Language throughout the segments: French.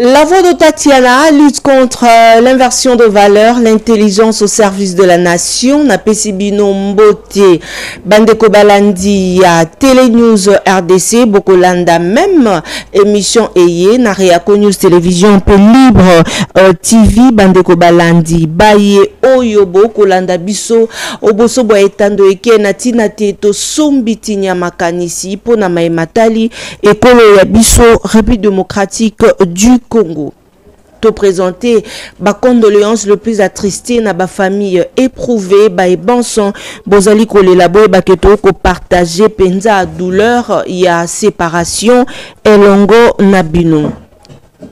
La voix de Tatiana lutte contre l'inversion de valeurs, l'intelligence au service de la nation. Na Pesibino Mbote, Bandeko Balandi, ya Télénews RDC, Bokolanda même émission Eye, na Réaco News Télévision, peu libre TV, Bandeko Balandi, Baye, Oyobo, Kolanda Biso, Oboso Boetando Eke, Natina Teto, Sombitinya Makanisi, Pona Matali, Ekolo Yabiso, République démocratique du Congo. Te présenter ba condoléances le plus attristé na ba famille éprouvée ba ebanson bozali ko lelabo ba keto ko partager penza douleur ya séparation elongo na bino.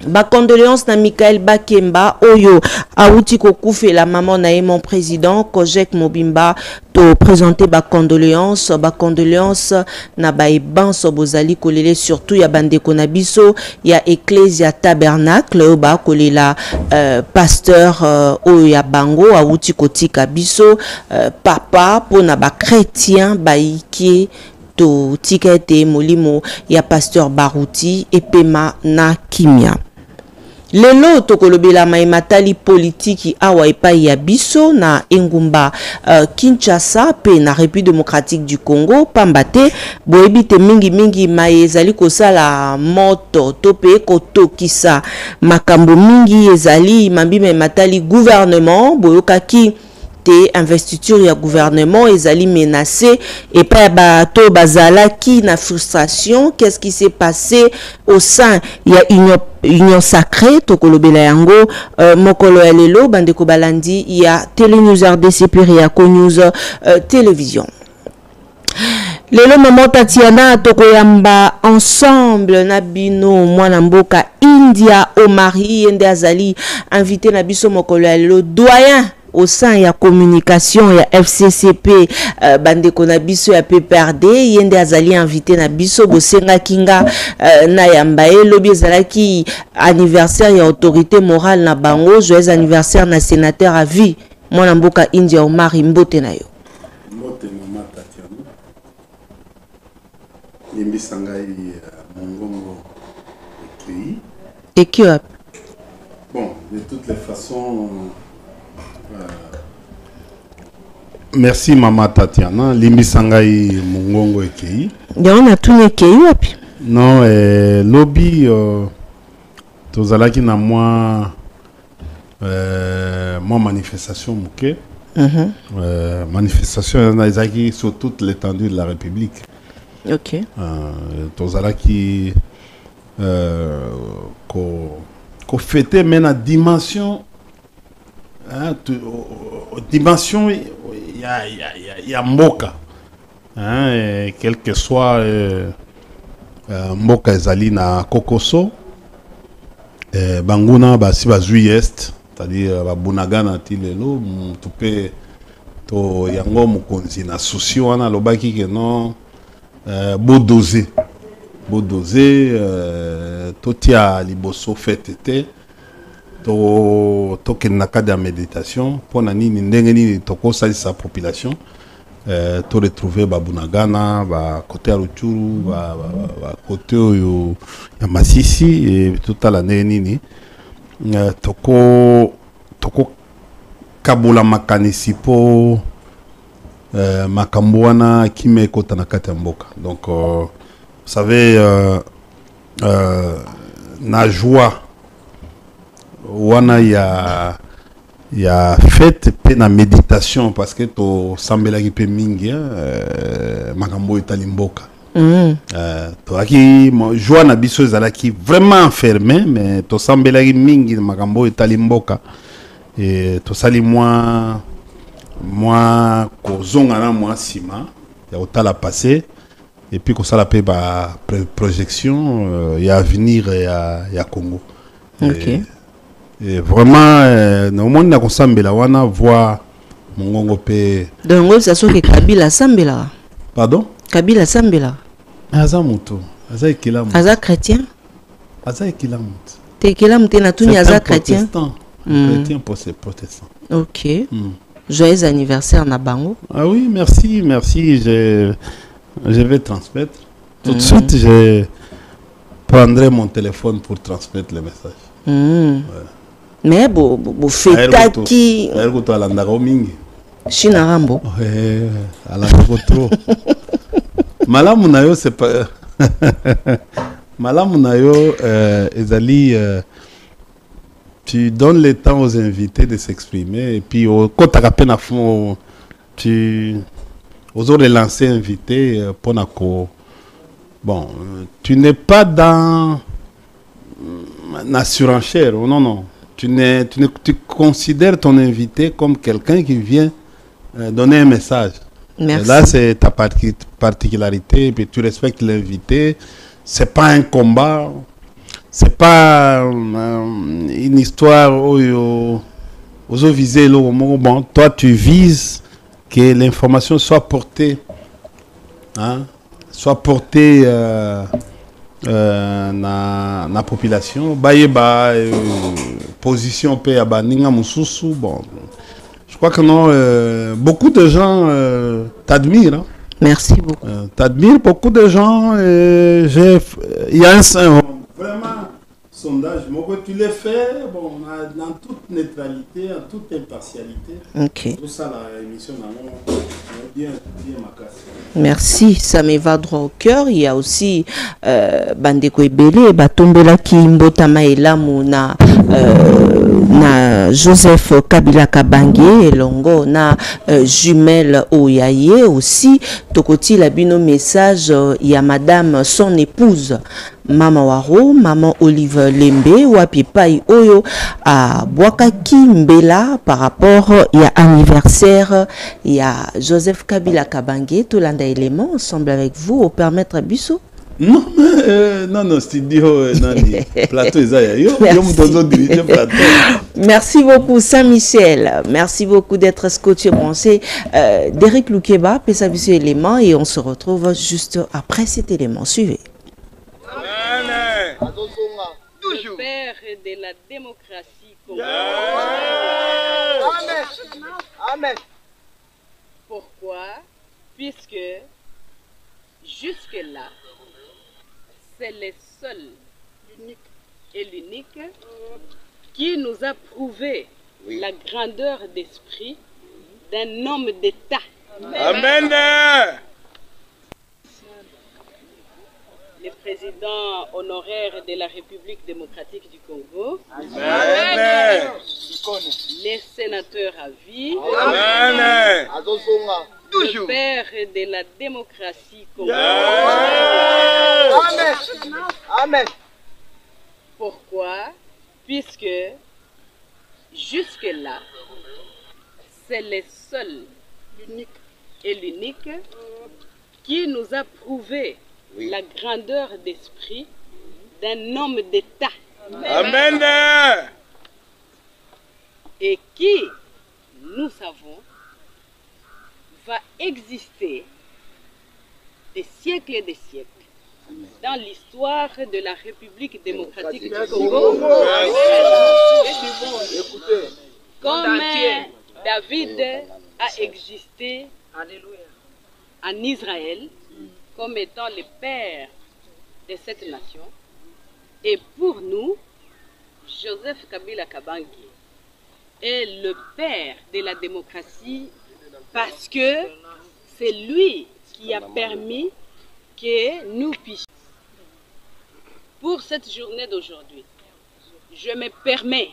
Ba condoléances na Michael Bakemba oyo auti ko koufe la maman na mon président Kojek Mobimba to présenter ba condoléances na ba ebanso bozali kolele surtout ya bandeko na biso ya Ecclesia Tabernacle ba kolela pasteur oyo ya bango auti kotika biso papa pona ba chrétien ba ikie to tikete molimo ya pasteur Barouti epema na kimia. Lelo tokolobela maimatali politiki awa epai ya biso na engumba Kinshasa pe na République démocratique du Congo pambate boebite mingi maezali kosala moto tope kotokisa makambo mingi ezali mambi maimatali gouvernement boyokaki investiture ya gouvernement ezali menacé et pas bato bazala qui na frustration. Qu'est-ce qui s'est passé au sein il y a union sacrée tokolobela yango mokolo ya lelo bandeko balandi il y a Télénews RDC puis Réaco News télévision. Lelo maman Tatiana tokoyamba ensemble nabino mwana mboka India Omari yende azali invité na biso mokolo ya lelo doyen au sein ya communication ya FCCP bandeko na biso ya PPRD yende azali invité na biso bosenga kinga na yambaye lobi ezalaki anniversaire ya autorité morale na bango joyeux anniversaire na sénateur à vie mwana mboka India Omari mbote na yo mbote mama Tatiana nimbi sangai mongongo ekio bon de toutes les façons. Merci Mama Tatiana. Limbi sangai mongongo ekei. On a tout ekei wapi? Non, lobby tozalaki na moi manifestation muke. Manifestation ezaki sur toute l'étendue de la République. OK. Tozalaki ko fêter mais na dimension dimension il y a mboka quel que soit mboka ezali na kokoso banguna basi bazui est c'est-à-dire babunagana tilelo tupe to yango mukonzi na souci wana lobaki ke non bodoser totia liboso fete to na cadre de méditation pour nini ndenge nini toko sa population to retrouver babunagana ba côté ya Ruchuru ba côté yo ya Masisi et tout à l'année nini toko kabula makanisi po makambo wana kime kota na kati ya mboka. Donc vous savez na joie wana ya fête pe na méditation parce que to sambela ki pe mingi makambo etali mboka to aki joie na biso ezalaki vraiment enfermé mais to sambela ki mingi makambo etali mboka et to sali moi ko zonga na moi sima ya otala passé et puis ko sala pe ba projection ya avenir ya Congo. OK. Et vraiment no monde na kosambela wana voix mongongo pe donc ça so que Kabila sambela. Pardon? Kabila sambela. Aza muto, aza ekilamu. Aza chrétien? Aza ekilamu. Te ekilamu te na tuni aza chrétien. Chrétien pour ces protestants. OK. Joyeux anniversaire na bango. Ah oui, merci. Je vais transmettre. Tout de suite, je prendrai mon téléphone pour transmettre le message. Mais bon feta qui China Rambo. Trop. Malamu na yo c'est pas Malamu na yo ezali tu donnes le temps aux invités de s'exprimer et puis quand tu as peine à fond tu oses relancer invité pour nako. Bon, tu n'es pas dans la surenchère, non. Tu considères ton invité comme quelqu'un qui vient donner un message. Merci. Là, c'est ta particularité, puis tu respectes l'invité. C'est pas un combat, c'est pas une histoire aux visés. Bon, toi, tu vises que l'information soit portée, na population. Position pe abaninga mususu. Bon. Je crois que non, beaucoup de gens t'admirent. Hein? Merci beaucoup. T'admirent beaucoup de gens. Il y a un vraiment sondage. Tu les fais dans toute neutralité, en toute impartialité. Ok. Tout ça, la émission, bien ma casse. Merci, ça me va droit au cœur. Il y a aussi Bandeko Ebele, Batombela Kimbotama Elamu na Joseph Kabila Kabange Elongo na jumelle Oyaye aussi. Tokoti Labino message, il y a madame son épouse. Mama Waro, maman Olive Lembe, Wapipai Oyo, à Boakaki Mbela, par rapport, il y a anniversaire, il y a Joseph Kabila Kabange, Tolanda élément, ensemble avec vous, au permettre Bissot. Non, non, studio, plateau, merci beaucoup, Saint-Michel. Merci beaucoup d'être scotché branché. Derek Loukeba, Pessa Bissot élément, et on se retrouve juste après cet élément. Suivez. Le père de la démocratie congolaise. Amen. Amen. Pourquoi? Puisque jusque-là, c'est le seul et l'unique qui nous a prouvé la grandeur d'esprit d'un homme d'État. Amen. Le président honoraire de la République démocratique du Congo, Amen. les sénateurs à vie, Amen. le père de la démocratie congolaise. Amen. Amen. Pourquoi? Puisque jusque-là, c'est le seul et l'unique qui nous a prouvé la grandeur d'esprit d'un homme d'État. Amen. Et qui, nous savons, va exister des siècles et des siècles dans l'histoire de la République démocratique du Congo. Comme David a existé en Israël comme étant le père de cette nation. Et pour nous, Joseph Kabila Kabange est le père de la démocratie parce que c'est lui qui a permis que nous puissions. Pour cette journée d'aujourd'hui, je me permets,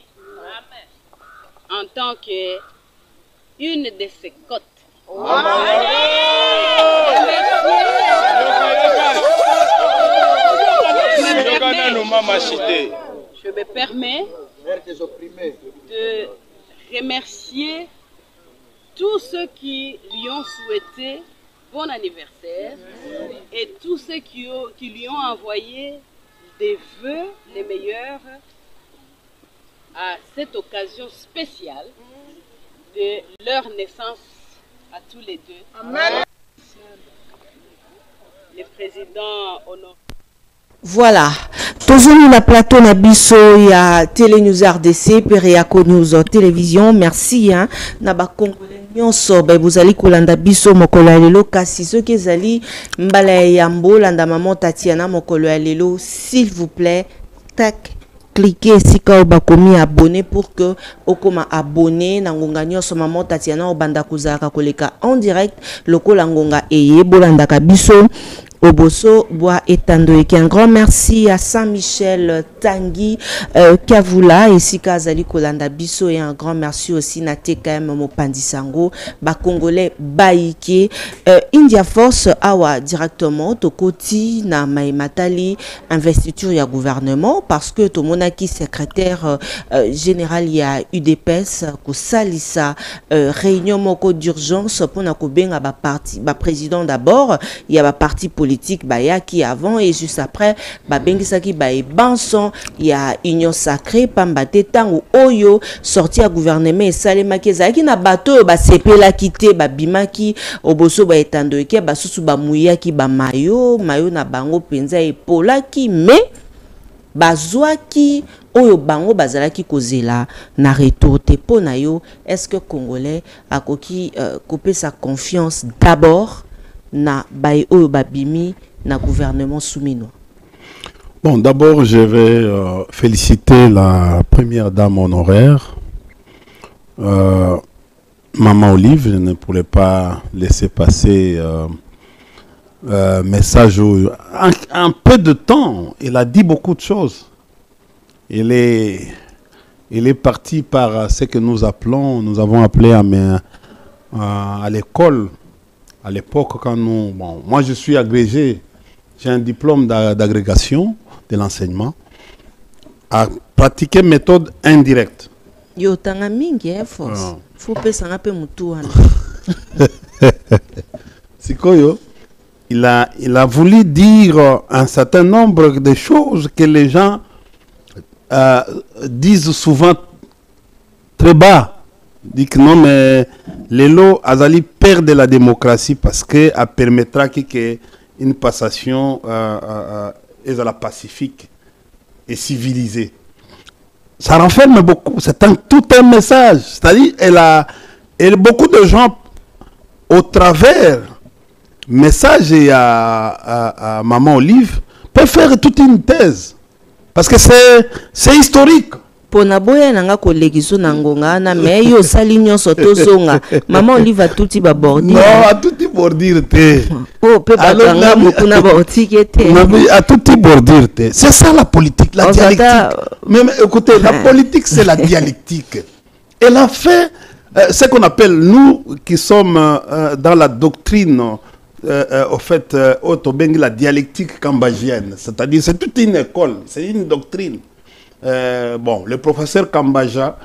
en tant qu'une de ses côtes, je me permets de remercier tous ceux qui lui ont souhaité bon anniversaire et tous ceux qui lui ont envoyé des vœux les meilleurs à cette occasion spéciale de leur naissance à tous les deux. Amen. Le président honore. Voilà, toujours la plateau na biso ya Télé News RDC, Periako News Télévision. Merci hein. Na ba congolais nyonso ba bozali kolanda biso mokolo ya lelo kasi soki ezali mbala ya yambo landa maman Tatiana mokolo ya lelo s'il vous plaît. Tac cliquer sika o bakomi abonné pour que okoma abonné na ngonga nyonso maman Tatiana obanda kozaka koleka en direct lokola ngonga eye bolandaka biso Oboso Bois Etandoeki. Un grand merci à Saint-Michel Tanguy Kavula et Sika Zali Kolanda Biso, et un grand merci aussi na TKM Mopandisango ba Congolais Baïké India Force awa directement Tokoti na Maimatali investiture ya gouvernement parce que to monaki secrétaire général ya UDPS ko salisa réunion moko d'urgence pour na ko benga ba parti ba président d'abord il y a ba parti politique bayaki avant et juste après babengisaki ba ebanson ya union sacrée pambate tango oyo sorti à gouvernement esalemaki ezalaki na bato ba sepelaki te babimaki Oboso Bois Etandoeki basusu bamuyaki bamayo mayo na bango penza epolaki mais bazwaki oyo bango bazalaki kozela na retour te pona yo. Est-ce que Congolais akoki couper sa confiance d'abord na baye oyo babimi na gouvernement soumino? Bon, d'abord, je vais féliciter la première dame honoraire, Maman Olive. Je ne pourrais pas laisser passer message. En peu de temps, il a dit beaucoup de choses. Il est parti par ce que nous avons appelé à l'école. À l'époque, quand nous... Bon, moi, je suis agrégé. J'ai un diplôme d'agrégation de l'enseignement. À pratiquer méthode indirecte. Yo tanga mingi force. Faut pesa ngape mutu wana. Sikoyo, il a voulu dire un certain nombre de choses que les gens disent souvent très bas. Dit que non, mais les lots Azali perdent de la démocratie parce qu'elle permettra qu'une passation est à la pacifique et civilisée. Ça renferme beaucoup, c'est tout un message. C'est-à-dire, beaucoup de gens, au travers message à Maman Olive, peuvent faire toute une thèse. Parce que c'est historique. Pona boya nanga kolegiso nangonga na me yo sali nyonso tozonga Maman Olive a tuti ba bordir. Non, a tuti bordir te. Oh pe batanga mokuna ba otike te. Non, mais a tuti bordir te. C'est ça la politique, la dialectique. Mais écoutez, la politique c'est la dialectique. Elle a fait ce qu'on appelle, nous qui sommes dans la doctrine au fait la dialectique cambagienne, c'est-à-dire c'est toute une école, c'est une doctrine. Bon, le professeur Kambaja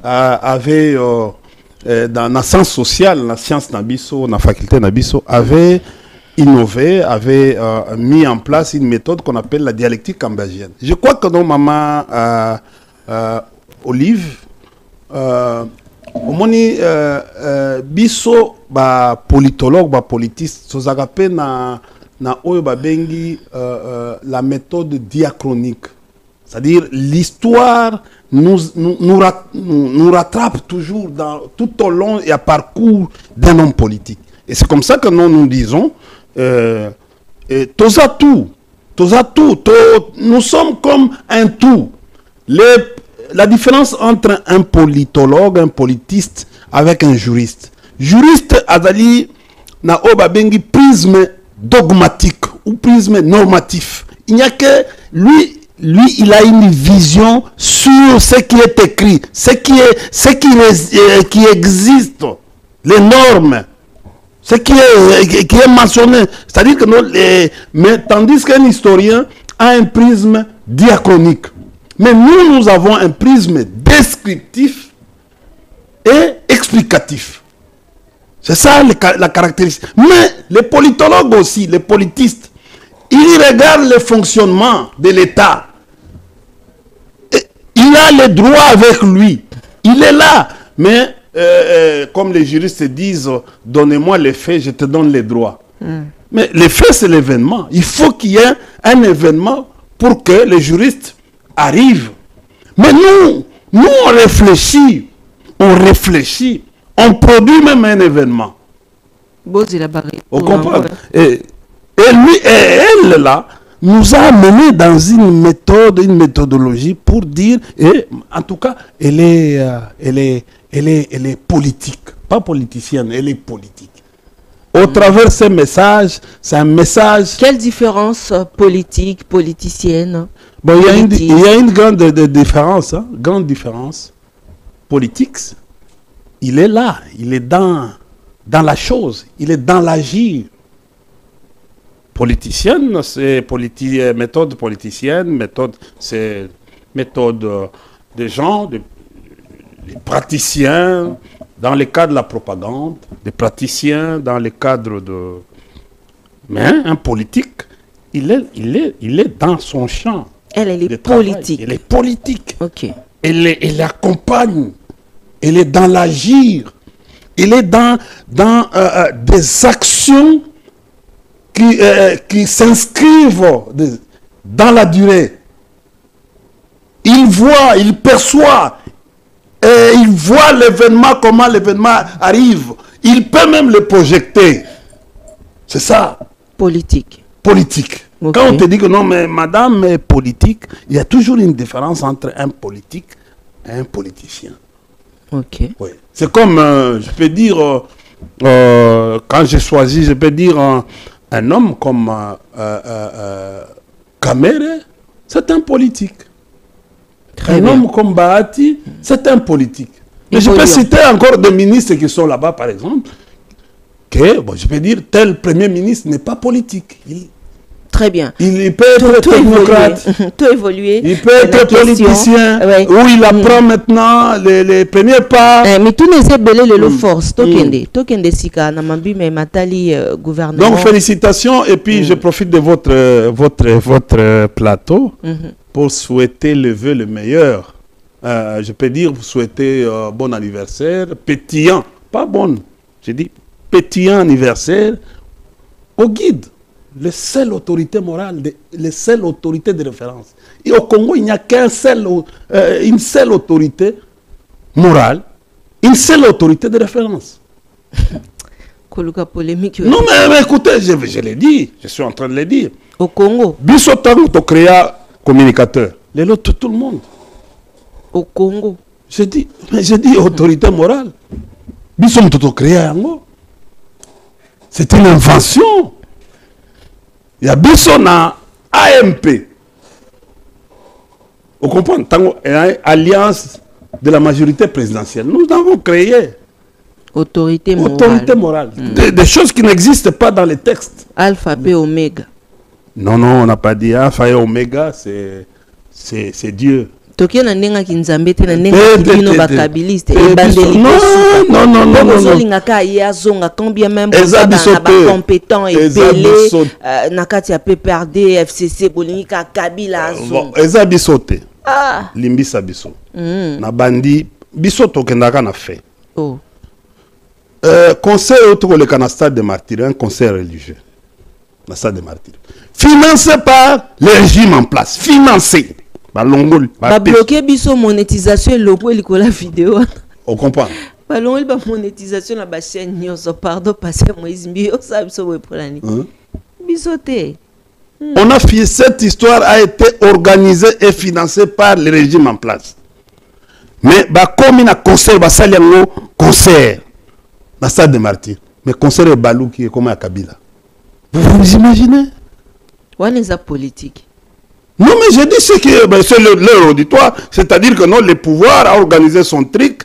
avait, dans la science sociale, la science Nabiso, la faculté Nabiso, avait innové, avait mis en place une méthode qu'on appelle la dialectique kambagienne. Je crois que nos mamans Olive, au moni biso ba politologue, ba politiste, sozagape na oyo ba bengi la méthode diachronique. C'est-à-dire l'histoire nous rattrape toujours tout au long et à parcours d'un homme politique. Et c'est comme ça que nous disons, nous sommes comme un tout. La différence entre un politologue, un politiste, avec un juriste. Juriste, Azali, na oba bengi prisme dogmatique ou prisme normatif. Il n'y a que lui, il a une vision sur ce qui est écrit, ce qui existe, les normes, ce qui est mentionné. C'est-à-dire que mais tandis qu'un historien a un prisme diachronique. Mais nous avons un prisme descriptif et explicatif. C'est ça la caractéristique. Mais les politologues aussi, les politistes, ils regardent le fonctionnement de l'État. Il a les droits avec lui. Il est là. Mais comme les juristes disent, donnez-moi les faits, je te donne les droits. Mais les faits, c'est l'événement. Il faut qu'il y ait un événement pour que les juristes arrivent. Mais nous on réfléchit, on produit même un événement. On comprend. Et lui et elle là, nous a amené dans une méthode, une méthodologie pour dire, et en tout cas, elle est politique, pas politicienne, elle est politique. Au travers de ces messages, c'est un message... Quelle différence politique, politicienne? Bon, il y a une grande différence, hein, grande différence. Politique, il est là, il est dans la chose, il est dans l'agir. Politicienne, c'est méthode politicienne, c'est méthode des gens, des praticiens, dans le cadre de la propagande, des praticiens dans le cadre de... Mais un politique, il est dans son champ. Elle est politique. Elle est politique. Ok. Elle accompagne. Elle est dans l'agir. Elle est dans des actions qui s'inscrivent dans la durée. Il voit, il perçoit. Et il voit l'événement, comment l'événement arrive. Il peut même le projeter. C'est ça. Politique. Politique. Okay. Quand on te dit que non, mais madame est politique, il y a toujours une différence entre un politique et un politicien. Ok. Oui. C'est comme, je peux dire, quand j'ai choisi, je peux dire, un homme comme Kamere, c'est un politique. Un homme comme Bahati, c'est un politique. Mais je peux citer encore des ministres qui sont là-bas, par exemple, que, bon, je peux dire, tel premier ministre n'est pas politique. Très bien. Il peut être technocrate. Tout évoluer. Il peut être politicien. Ouais. Où il apprend maintenant les premiers pas. Mais tout n'est pas belé le force. Tokende sika namambi mais matali gouvernement. Donc félicitations et puis je profite de votre plateau pour souhaiter le vœu le meilleur. Je peux dire vous souhaitez bon anniversaire, pétillant, pas bon. J'ai dit pétillant anniversaire au guide. La seule autorité morale, la seule autorité de référence. Et au Congo, il n'y a une seule autorité morale, une seule autorité de référence. Polémique. Non, mais écoutez, je l'ai dit, je suis en train de le dire. Au Congo. Bissotan, tu crées communicateur. Tout le monde. Au Congo. Je dis autorité morale. Bissotan, tu crées Ango. C'est une invention. Il y a Bissona AMP. Vous comprenez? Alliance de la majorité présidentielle. Nous avons créé autorité morale. Autorité morale. Des choses qui n'existent pas dans les textes. Alpha et Oméga. Non, on n'a pas dit Alpha et Oméga, c'est Dieu. Non. Combien même compétent et belé nakati a PPRD FCC Bolinika Kabila eza bisote limbisa biso na bandi bisoto kendaka na fait conseil autour le canastade de martyrs, un conseil religieux na stade de martyrs financé par le régime en place, financé ba bloquer biso monétisation lopo likola vidéo. On comprend. Ba longi ba monétisation na ba chaîne nyoso pardon parce que Moïse Mbio ça biso we polani. Bisoté. On a fait cette histoire a été organisée et financée par le régime en place. Mais ba comme na concert ba saliango concert na stade de martyrs. Mais concert est balou qui est comme à Kabila. Vous imaginez? Wana politique. Non, mais je dis ce qui est, c'est leur auditoire, c'est-à-dire que non, le pouvoir a organisé son truc.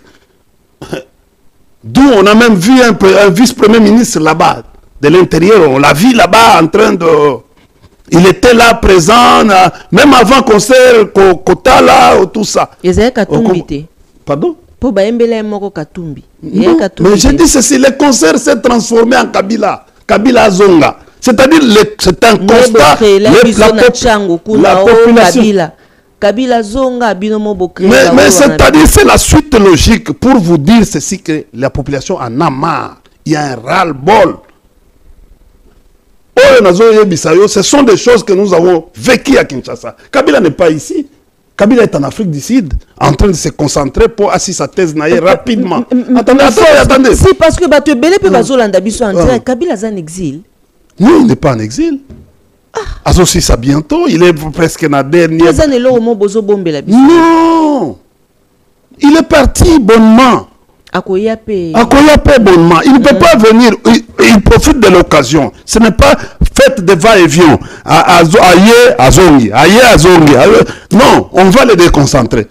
D'où on a même vu un vice-premier ministre là-bas, de l'intérieur, on l'a vu là-bas en train de... Il était là présent, même avant concert, Kota là, tout ça. Pardon? Mais je dis ceci, le concert s'est transformé en Kabila, Kabila Zonga. C'est-à-dire, c'est un constat. La population. Mais c'est-à-dire, c'est la suite logique pour vous dire ceci que la population en a marre. Il y a un ras-le-bol. Ce sont des choses que nous avons vécues à Kinshasa. Kabila n'est pas ici. Kabila est en Afrique du Sud, en train de se concentrer pour assister sa thèse rapidement. Attendez. C'est parce que tu es belé, Kabila est en exil. Non, il n'est pas en exil. Associé ça bientôt, il est presque na dernière. Non, il est parti bonnement. Akoyape Bonnement. Il ne peut pas venir. Il profite de l'occasion. Ce n'est pas fait de va-et-vient. Non, on va le déconcentrer.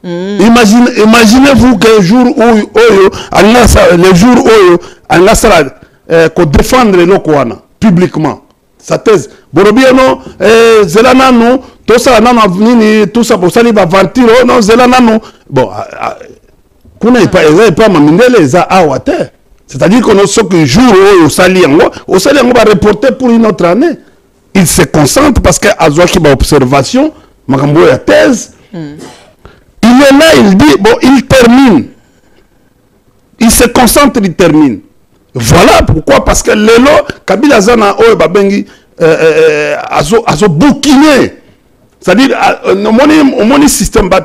Imaginez-vous qu'un jour où le jour où Allah sera défendre le Kouana publiquement. Sa thèse. Borobiano, Zelana non, tout ça, tout ça, pour ça, il va vantir, non, Zelana non. Bon, c'est-à-dire qu'on a ce que jour au Saliango va reporter pour une autre année. Il se concentre parce que Azoaki va observation, Makambo a thèse. Il est là, il dit, bon, il termine. Il se concentre, il termine. Voilà pourquoi, parce que Lelo, Kabila Zana, Babengi, Azo bouquiné. C'est-à-dire, au moins système à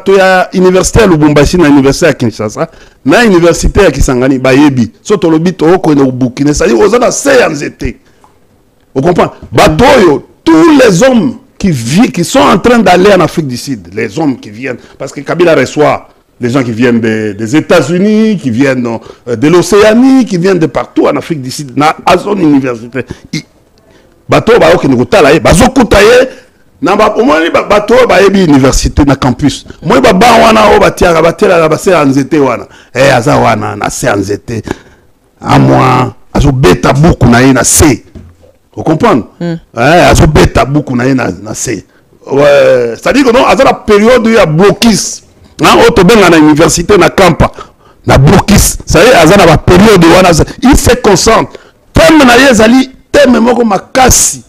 l'université à Lubumbashi, à l'université à Kinshasa, à l'université à Kisangani, Bayebi, surtout le bit au Bukine, c'est-à-dire aux autres CNZT. Vous comprenez? Batoyo, tous les hommes qui sont en train d'aller en Afrique du Sud, les hommes qui viennent, parce que Kabila reçoit les gens qui viennent des États-Unis, qui viennent de l'Océanie, qui viennent de partout en Afrique du Sud, à son université. Batoyo, au moins bato bayebi université na campus moi ba wana o batia batela ba CNZT wana aza wana na CNZT à moi azo beta beaucoup na ina C. Vous comprenez? Azo beta beaucoup na ina C. C'est-à-dire que non aza la période où il y a blocus na auto benga na université na campa na blocus ça y est aza na ba période wana il se concentre comme na yezali teme moko makasi.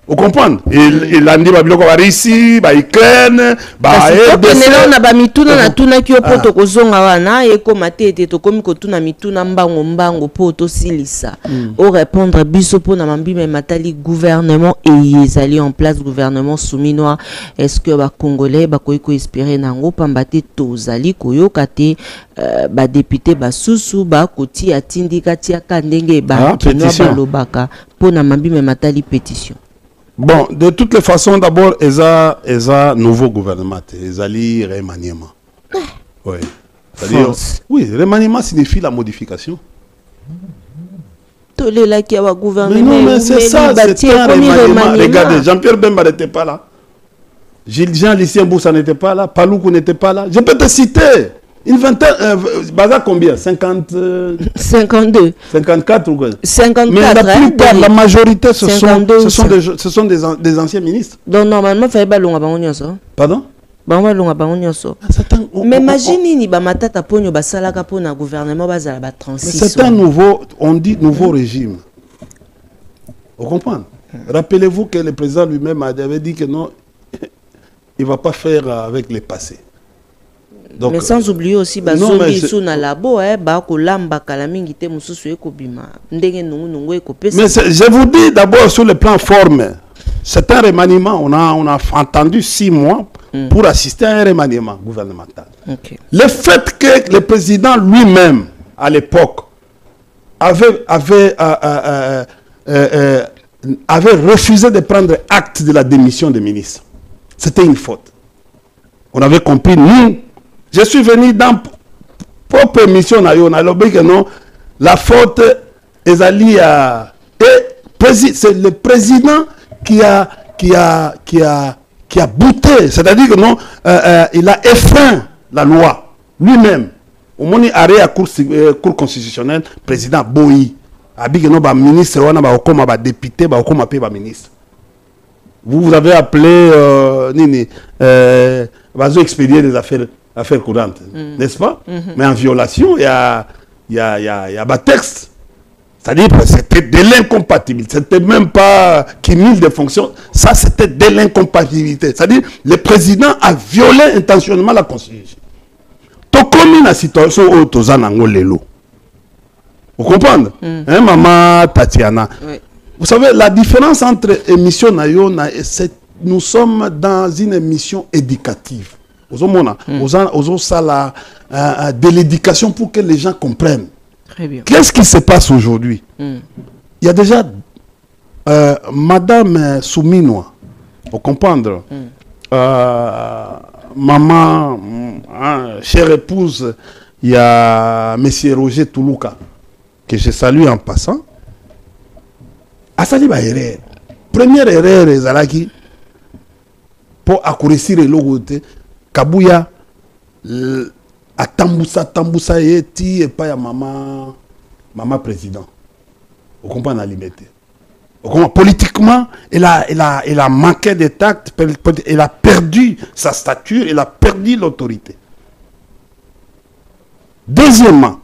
Vous comprenez? Il a dit que Russie, Ukraine, na ba mituna na tuna ki opoto kozonga wana ekoma tete to komi kotuna mituna mbango poto silisa au répondre biso po na mambime matali gouvernement et yezali en place gouvernement souminois. Est-ce que ba congolais ba koiko espérer nango pambate tozali koyoka te ba député ba susu ba koti atindika tia kandenge ba kino ba lobaka po na mambime matali pétition. Bon, de toutes les façons, d'abord, ESA nouveau gouvernement, ESA remaniement. Oui. C'est-à-dire, oui, remaniement signifie la modification. Tous les là qui ont gouverné. Mais non, mais c'est ça, c'est un remaniement. Regardez, Jean-Pierre Bemba n'était pas là. Jean Lucien Boussa n'était pas là. Paloukou n'était pas là. Je peux te citer. Une vingtaine, Baza combien? 50... 52. 54 ou quoi? 54. Mais la plupart, la majorité, ce sont des anciens ministres. Donc normalement, il fallait pas long à ça. Pardon? Mais imaginez, ni ba matata ponyo ba salaka pona gouvernement bazala ba transition. C'est un nouveau, on dit nouveau régime. Vous comprenez? Rappelez-vous que le président lui-même avait dit que non, il ne va pas faire avec les passés. Donc, mais sans oublier aussi bazongi suna labo ba ko lamba kala mingi te mususu ekobima ndenge nungu ekopesa. Mais je vous dis d'abord sur le plan forme, c'est un remaniement, on a entendu 6 mois pour assister à un remaniement gouvernemental. Okay. Le fait que le président lui-même à l'époque avait refusé de prendre acte de la démission des ministres, c'était une faute. On avait compris, nous. Je suis venu dans propre mission, on a l'objet que non, la faute est alliée à... C'est le président qui a bouté, c'est-à-dire que non, il a effreint la loi lui-même. Au moment où il arrêt à cour constitutionnelle, président Boyi a dit que non, ministre, on a député, on a ministre. Vous avez appelé Vazo expédier des affaires courantes, n'est-ce pas? Mais en violation, il y a un texte. C'est-à-dire que c'était de l'incompatibilité. C'était même pas cumul de fonctions. Ça, c'était de l'incompatibilité. C'est-à-dire que le président a violé intentionnellement la Constitution. Tout comme la situation où tu as lelo. Vous comprenez? Hein, maman Tatiana? Oui. Vous savez, la différence entre émission Nayona et nous sommes dans une émission éducative. Aux ça de l'éducation pour que les gens comprennent. Très bien. Qu'est-ce qui se passe aujourd'hui? Il y a déjà Madame Souminoa, pour comprendre, maman, chère épouse, il y a monsieur Roger Toulouka, que je salue en passant. Asali ba erreur. Première erreur, ezalaki pour accourir le logote, Kabuya a tambusa eti et pas ya maman président. Vous comprenez la liberté. Politiquement, elle a manqué de tact, elle a perdu sa stature, elle a perdu l'autorité. Deuxièmement,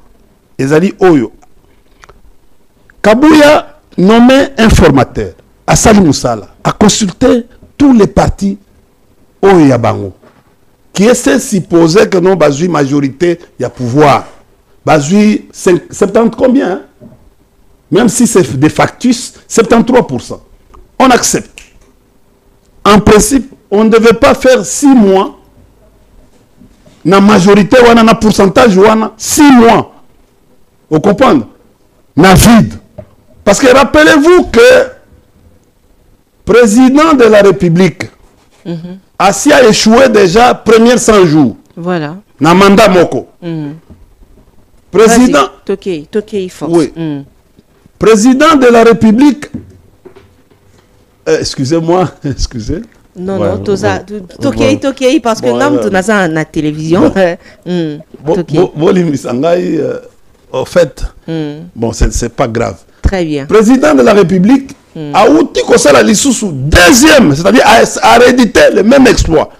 Ezali Oyo, Kabuya nommé informateur, à Sali Moussala, a consulté tous les partis Oyo Yabango, qui essaient de supposer que non, Bazui majorité, il y a pouvoir. Bazui, 70 combien hein? Même si c'est des factus, 73%. On accepte. En principe, on ne devait pas faire 6 mois. La majorité, on a un pourcentage, on a 6 mois. Vous comprenez? Na vide. Parce que rappelez-vous que président de la République, Assi a échoué déjà premier 100 jours. Voilà. Na mandat moko. Président. Tokei, force. Oui. Président de la République, excusez-moi, excusez. Non, ouais, non, Tokei, parce que nous sommes la télévision. En fait, bon, c'est pas grave. Très bien. Président de la République a outil comme ça la Lissoussou, deuxième, c'est-à-dire a réédité le même exploit.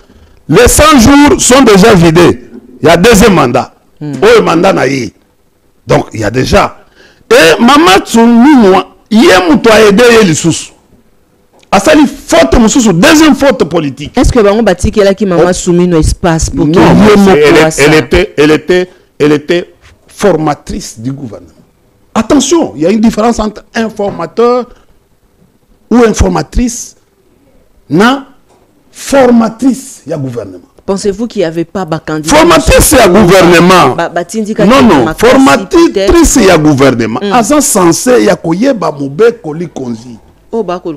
Les 100 jours sont déjà vidés. Il y a deuxième mandat. Au mandat naïe. Donc, il y a déjà. Et Maman Tsouminoua, il y a un aidé Lissoussou. Asali faute mususu, deuxième faute politique. Est-ce que Bango Bati est là qui Maman Soumino espace pour non, elle était formatrice du gouvernement. Attention, il y a une différence entre informateur ou informatrice na formatrice, il y a gouvernement. Pensez-vous qu'il n'y avait pas de candidat? Formatrice, il y a gouvernement. Non, formatrice, il y a gouvernement. Agent censé, il y a Koyeba Moube Koli Konzi. Oh, bah, là.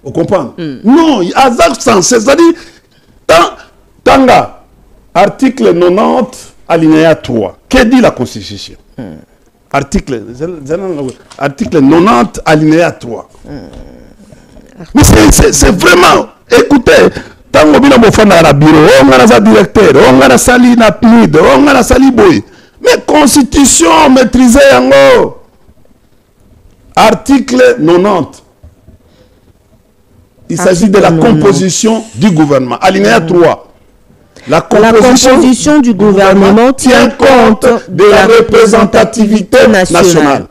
Vous comprenez? Non, hasard censé, c'est-à-dire, Tanga, article 90, alinéa 3. Que dit la Constitution? Article 90, alinéa 3. Mais c'est vraiment, écoutez, Tango bina bofana la bureau, on a sa directeur, on a sali na PNUD, on a sali boy. Mais Constitution maîtrisée en haut. Article 90. Il s'agit de la composition du gouvernement. Alinéa 3. La composition du gouvernement tient compte de la représentativité nationale.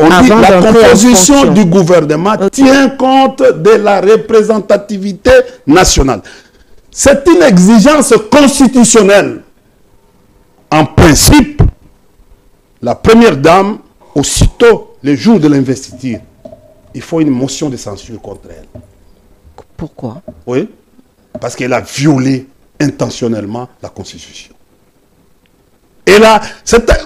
On dit la composition du gouvernement tient compte de la représentativité nationale. C'est une exigence constitutionnelle. En principe, la première dame, aussitôt le jour de l'investiture, il faut une motion de censure contre elle. Pourquoi? Oui, parce qu'elle a violé intentionnellement la Constitution. Et là, c'est-à-dire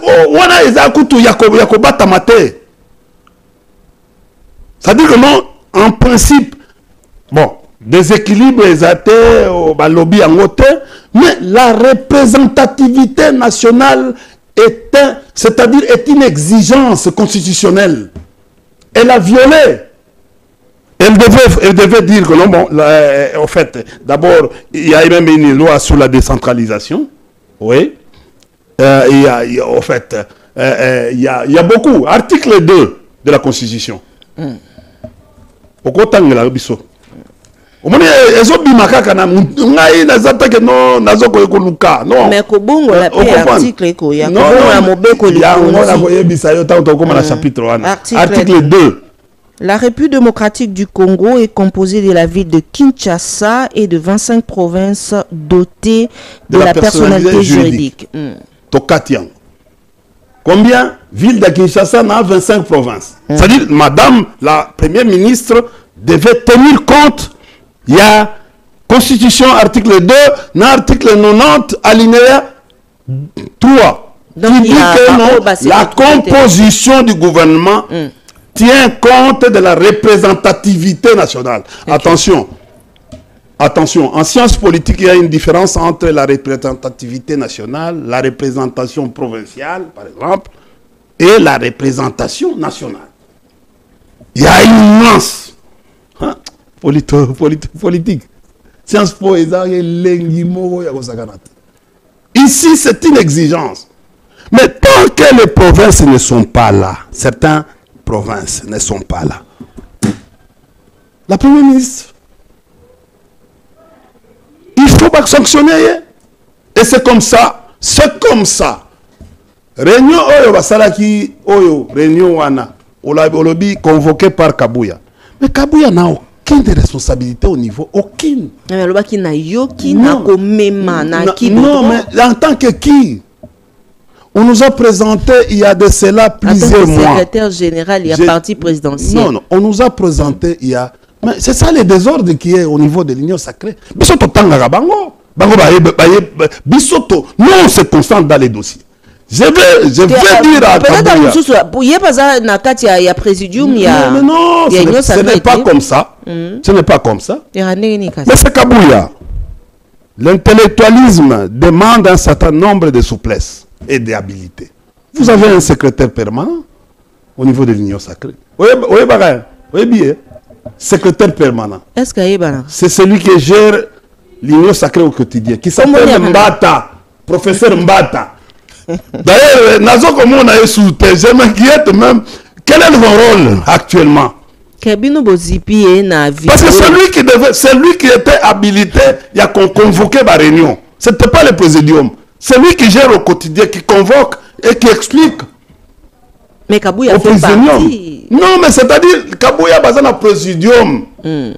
que non, en principe, bon, déséquilibre les athées, lobby en côté, mais la représentativité nationale c'est-à-dire est une exigence constitutionnelle. Elle a violé. Elle devait dire que non, bon, en fait, d'abord, il y a même une loi sur la décentralisation. Oui. Il y a beaucoup. Article 2 de la Constitution. Au côté de la biso. Mais article 2. La République démocratique du Congo est composée de la ville de Kinshasa et de 25 provinces dotées de la personnalité juridique. Tokatian. Combien? Ville de Kinshasa n'a 25 provinces. C'est-à-dire, madame la première ministre devait tenir compte. Il y a Constitution, article 2, dans article 90, alinéa 3. Donc, qui dit que non, la composition du gouvernement tient compte de la représentativité nationale. Okay. Attention, en sciences politiques, il y a une différence entre la représentativité nationale, la représentation provinciale, par exemple, et la représentation nationale. Il y a une nuance hein? Politique. Sciences po, ici, c'est une exigence. Mais tant que les provinces ne sont pas là, certaines provinces ne sont pas là, la Première ministre, il faut pas sanctionner. Et c'est comme ça. C'est comme ça. Réunion Oyo Basalaki, Oyo, Réunion Wana, Olobi convoqué par Kabouya. Mais Kabouya n'a aucune responsabilité au niveau, aucune. Non, mais en tant que qui? On nous a présenté il y a de cela plusieurs mois. Secrétaire général, il y a parti présidentiel. Non, on nous a présenté il y a... Mais c'est ça le désordre qui est au niveau de l'Union sacrée. Bisoto Tangara Bango. Bisoto. Non, c'est constant dans les dossiers. Je vais dire à Kabouya. Non, ce n'est pas comme ça. Ce n'est pas comme ça. Mais c'est Kabouya. L'intellectualisme demande un certain nombre de souplesse et d'habilité. Vous avez un secrétaire permanent au niveau de l'Union sacrée. Oui, bien. Secrétaire permanent. Est-ce que c'est celui qui gère l'Union sacrée au quotidien, qui s'appelle Mbata, professeur Mbata. D'ailleurs, Nazo comme on a soutenu, je m'inquiète même. Quel est son rôle actuellement? Parce que c'est lui qui était habilité, il y a convoqué la réunion. Ce n'était pas le présidium. C'est lui qui gère au quotidien, qui convoque et qui explique. Mais Kabouya fait partie. Non, mais c'est-à-dire Kabouya est dans le présidium. Mais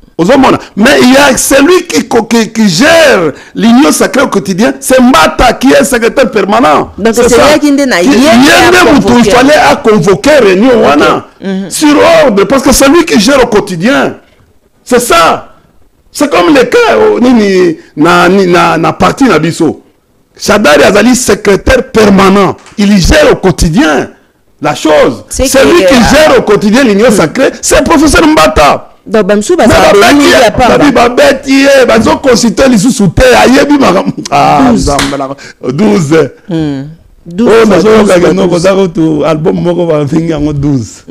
il y a celui qui gère l'Union sacrée au quotidien, c'est Mbata qui est secrétaire permanent. Donc c'est ça qui il fallait convoquer réunion sur ordre, parce que c'est lui qui gère au quotidien. C'est ça. C'est comme le cas na parti Nabiso. Shadari Azali, secrétaire permanent, il gère au quotidien la chose. C'est lui qui gère au quotidien l'Union sacrée, c'est le professeur Mbata. Donc, Bamsou, il y a pas. 12. 12. Album 12.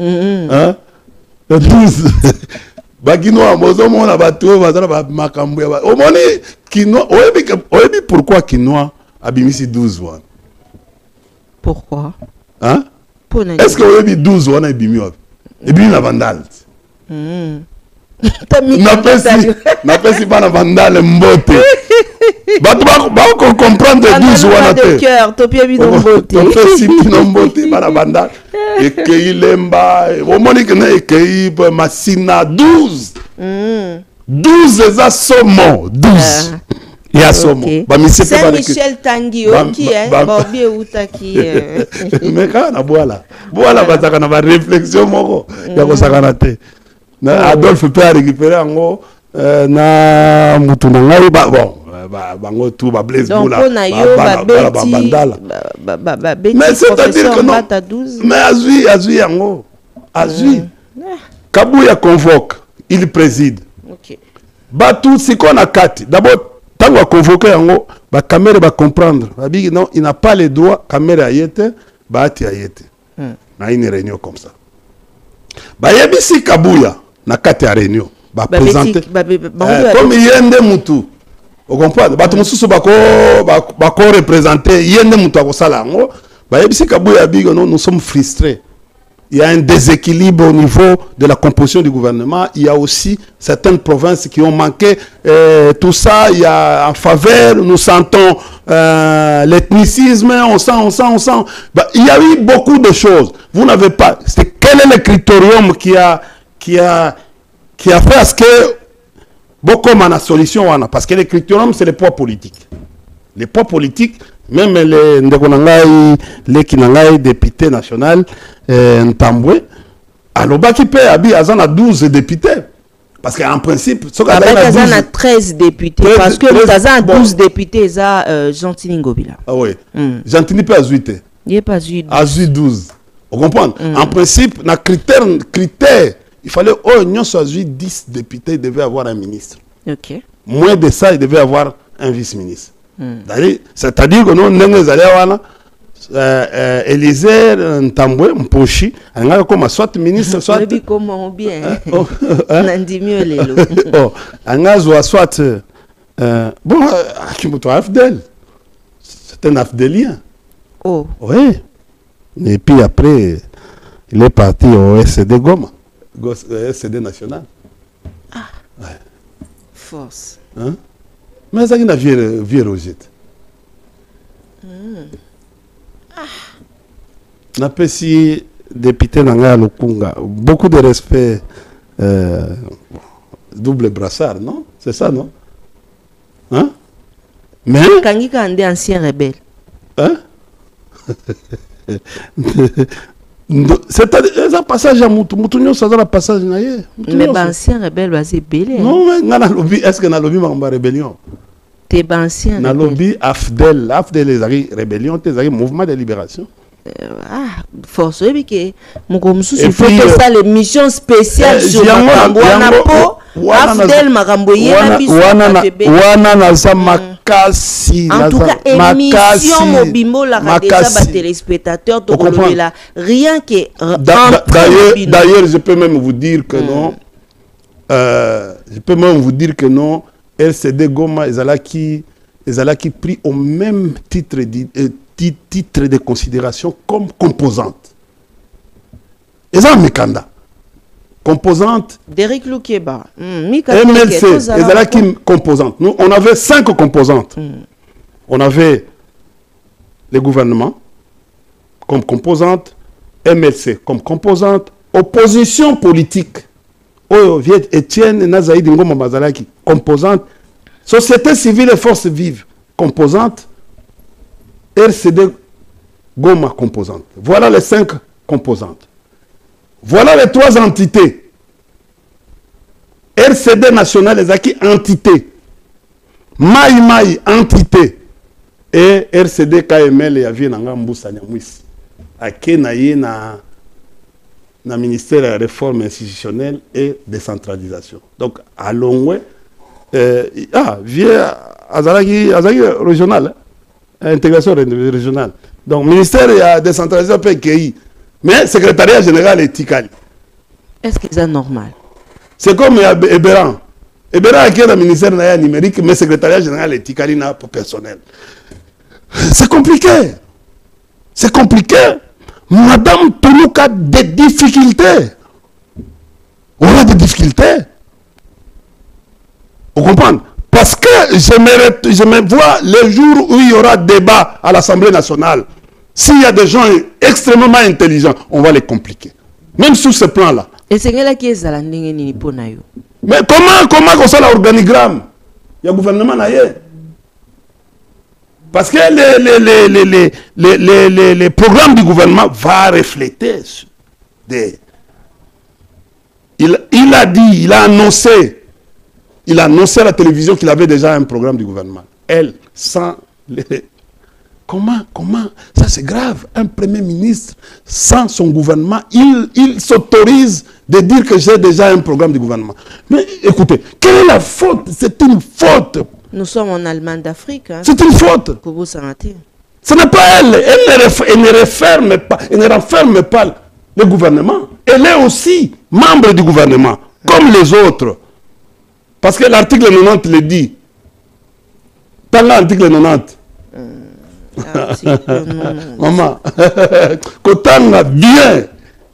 Pourquoi Kinoa a bimisi 12 ans? Pourquoi? Hein? Est-ce que vous avez 12 ans et bimi? Et bien la vandale. N'appelle pas la vandale mbote. Comprendre 12 ans de cœur, topia binombote. Topia mbote par la vandale. Et qu'il lemba, au monique ne qu'il masina 12. 12 assommons, 12. Il y a Somo. Saint-Michel Tanguy, qui est Bobby Outaki. Mais quand on a voilà, on a réflexion, il y a quoi ça canate. Adolphe peut récupérer en haut. Na Moutounangaï, bon, bango tout, ba blaise boula. Mais c'est-à-dire que non. Mais Azui en haut. Azui. Kabouya convoque, il préside. Batou, c'est qu'on a 4. D'abord, tant qu'on a convoqué, la caméra va comprendre. Non, il n'a pas les droits, la caméra a été, il y a une réunion comme ça. Il y a ici Kabouya, il y a une réunion. Comme il y a un moutou. Vous comprenez? Il y a un moutou. Nous sommes frustrés. Il y a un déséquilibre au niveau de la composition du gouvernement. Il y a aussi certaines provinces qui ont manqué. Tout ça, il y a en faveur, nous sentons l'ethnicisme, on sent. Il y a eu beaucoup de choses. Vous n'avez pas... Quel est le critérium qui a fait à ce que beaucoup de la solution, parce que le critérium, c'est le poids politique. Les poids politiques, même les Kinangai députés nationaux, Ntambwe, alors qui peut avoir 12 députés. Parce qu'en principe, il y a 13 députés. Parce que nous avons 12 députés, Jean-Tini Ngobila. Ah oui. Jean-Tini peut avoir 8. Il n'est pas 8. A 12. Vous comprenez? En principe, dans critère, il fallait au Union soit 10 députés, il devait avoir un ministre. Ok. Moins de ça, il devait avoir un vice-ministre. C'est-à-dire que nous, nous allons Élisée Ntambwe Mposhi, on a comme soit ministre, soit. Comment bien? On a dit mieux les lots. On a soit bon, Akimoto Afdel. C'est un Afdelien. Oh. Oui. Et puis après, il est parti au SCD Goma, SCD national. Ah. Ouais. Force. Hein? Mais ça, il a vu Rogette. N'a pas si député Nanga Lukunga. Beaucoup de respect. Double brassard, non? C'est ça, non? Hein? Mais. Kangika Ande ancien rebelle. Hein? C'est un passage à Moutounio, ça dans le passage. Mais ancien rebelle va se belé. Non, mais est-ce que dans le lobby ma rébellion? T'es ancien. Dans le lobby Afdel les rébellions, t'es mouvement de libération. Ah, force, oui, que mon commissaire, il faut que ça, les missions spéciales sur Makambo, Afdel Makamboye, Wana Nasa Makasi. En tout cas, émission Mobimbo, la radio, téléspectateurs, rien que. D'ailleurs, je peux même vous dire que non. Je peux même vous dire que non. LCD Goma, ils allaient qui pris au même titre de considération comme composante. Et ça, Mikanda. Composante. Derek Loukeba. MLC, ils allaient qui composante. Nous, on avait 5 composantes. On avait le gouvernement comme composante, MLC comme composante, opposition politique. Oh, Viet Etienne Nazaïd Ngoma Bazalaki, composante, société civile et forces vives, composante, RCD Goma, composante. Voilà les 5 composantes. Voilà les 3 entités. RCD national, les acquis, entité. Maï, entité. Et RCD KML, et Avien Ngamboussa Nyamwisi. Ake Naye na. Dans le ministère de la réforme institutionnelle et décentralisation. Donc, à Longwe, via Azalaki régional, intégration régionale. Donc, ministère de la décentralisation PKI, mais secrétariat général est Tikali. Est-ce que c'est normal? C'est comme Eberan. Eberan qui est dans le ministère de la numérique, mais secrétariat général est Tikali pour personnel. C'est compliqué. C'est compliqué. Madame Toulouk a des difficultés. On a des difficultés. Vous comprenez? Parce que je me vois le jour où il y aura débat à l'Assemblée nationale. S'il y a des gens extrêmement intelligents, on va les compliquer. Même sur ce plan-là. Et c'est là qui est à la ligne. Mais comment on fait l'organigramme? Il y a le gouvernement naïe. Parce que les programmes du gouvernement vont refléter il a dit, il a annoncé à la télévision qu'il avait déjà un programme du gouvernement. Elle, sans Comment ça c'est grave. Un premier ministre, sans son gouvernement, il s'autorise de dire que j'ai déjà un programme du gouvernement. Mais écoutez, quelle est la faute? C'est une faute. Nous sommes en Allemagne d'Afrique. Hein. C'est une faute. Pour vous s'arrêter. Ce n'est pas elle. Elle ne renferme pas le gouvernement. Elle est aussi membre du gouvernement, comme les autres. Parce que l'article 90 le dit. Dans l'article 90. Maman, Kotanga bien.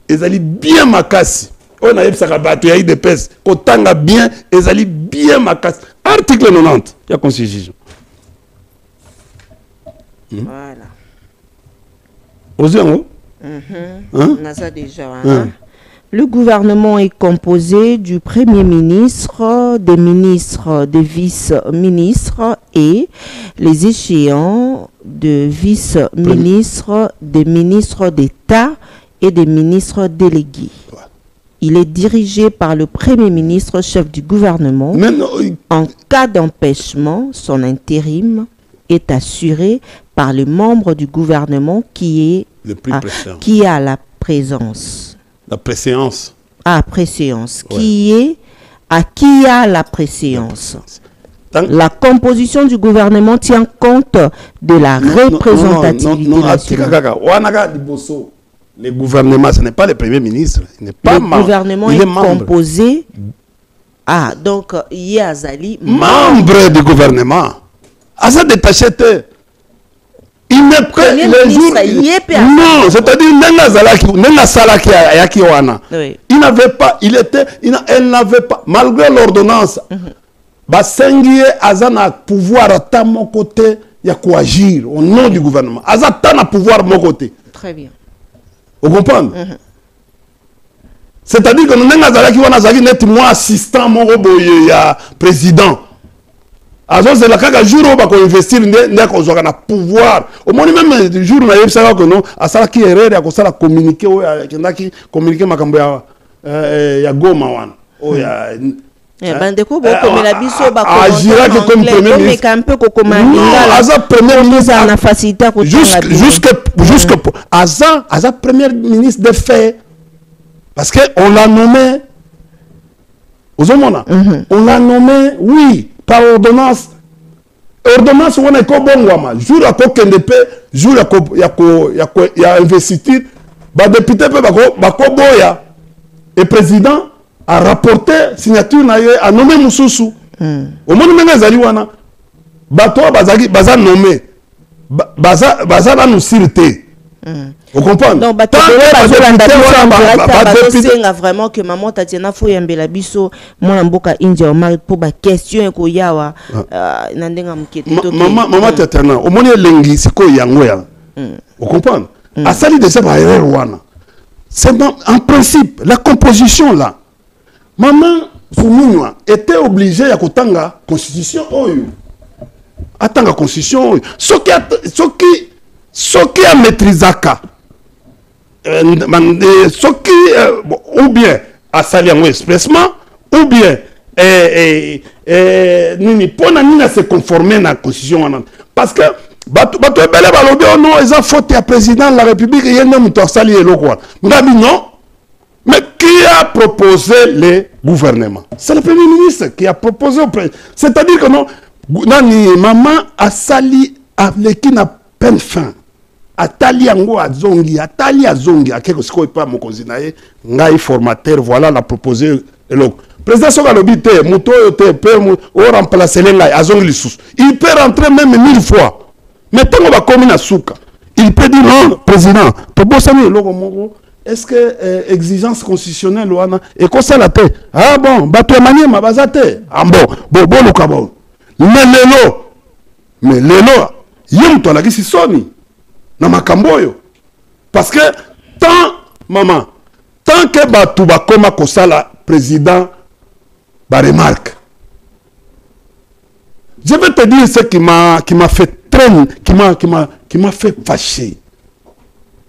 Ils allaient bien makasi. On a eu ça rabattu, il y a eu des pèses. Kotanga bien, ils allaient bien makasi. Article 90, il y a constitution. Voilà. Osez en On a ça déjà. Le gouvernement est composé du Premier ministre, des ministres, des vice-ministres et les échéants de vice-ministres, des ministres d'État et des ministres délégués. Il est dirigé par le Premier ministre, chef du gouvernement. En cas d'empêchement, son intérim est assuré par le membre du gouvernement qui est à la présence. La préséance. Ah, préséance. Ouais. Qui a la préséance? La composition du gouvernement tient compte de la représentativité nationale. Le gouvernement, ce n'est pas le premier ministre. Il n'est pas le gouvernement est composé. Ah, donc, Yazali, membre du gouvernement. Asa détaché. Il n'est pas les jours. Non, c'est-à-dire, il n'avait pas, elle n'avait pas, malgré l'ordonnance, Basengie Azana pouvoir à mon côté, il y a quoi agir au nom du gouvernement. Azana pouvoir mon côté. Très bien. Vous comprenez? C'est-à-dire que nous avons net moi assistant mon robot il y a président. Alors c'est là que jour où on investir on a pouvoir. Au moins même du jour où on a que non à ça qui erreur à ça communiquer qui communiquer makambo ya goma wana. Oh ya bandeko comme la biso ba agira que comme premier ministre un peu comme Asa premier ministre na facilité jusque Asa premier ministre de fait parce que on l'a nommé on l'a nommé oui par ordonnance on est comme bon jour à kokende pe jour ya investiture ba député pe ba ko boya et président a rapporté signature na a nommé Moussoussou. Au moment où Zali wana bato baza nommé baza na nous sûreté. Vous comprenez? Donc vraiment que maman Tatiana Foyembela biso mwana mboka India pour ba question ko yawa na ndenga mukete to maman Tatiana au moment lengi siko yango ya. Vous comprenez? A sali de ça ba erreur wana. C'est en principe la composition là. Maman Soumounwa était obligée à kotanga constitution oyo. Atanga constitution oyo. Ce qui a maîtrisaka ce qui ou bien à Saliango expressement ou bien nini pona nina se conformer na constitution parce que bato ebele balobi non ils ont faute à président de la République et yende muto sali eloko ngabi non. Mais qui a proposé le gouvernement? C'est le Premier ministre qui a proposé au président. C'est-à-dire que non, maman a sali qui n'a peine fin. Atali yango azongi, atali azongi, quelque chose qui pas mon cosinae, ngai formateur, voilà la proposé le président Soga Lobité, Mouto te peut remplacer les ngai azongi lissus. Il peut rentrer même 1000 fois. Mais tant qu'on va comme na souka, il peut dire non, président, to bosani logo mongo. Est-ce que exigence constitutionnelle ouana et quoi ça la tête? Ah bon, bateau manier ma bazate. Ah bon, bon le cabot. Mais lelo, yem to la qui si soni. Na makamboyo. Parce que tant que batou ba koma kosala président ba remarque. Je vais te dire ce qui m'a fait traîner, qui m'a fait fâcher.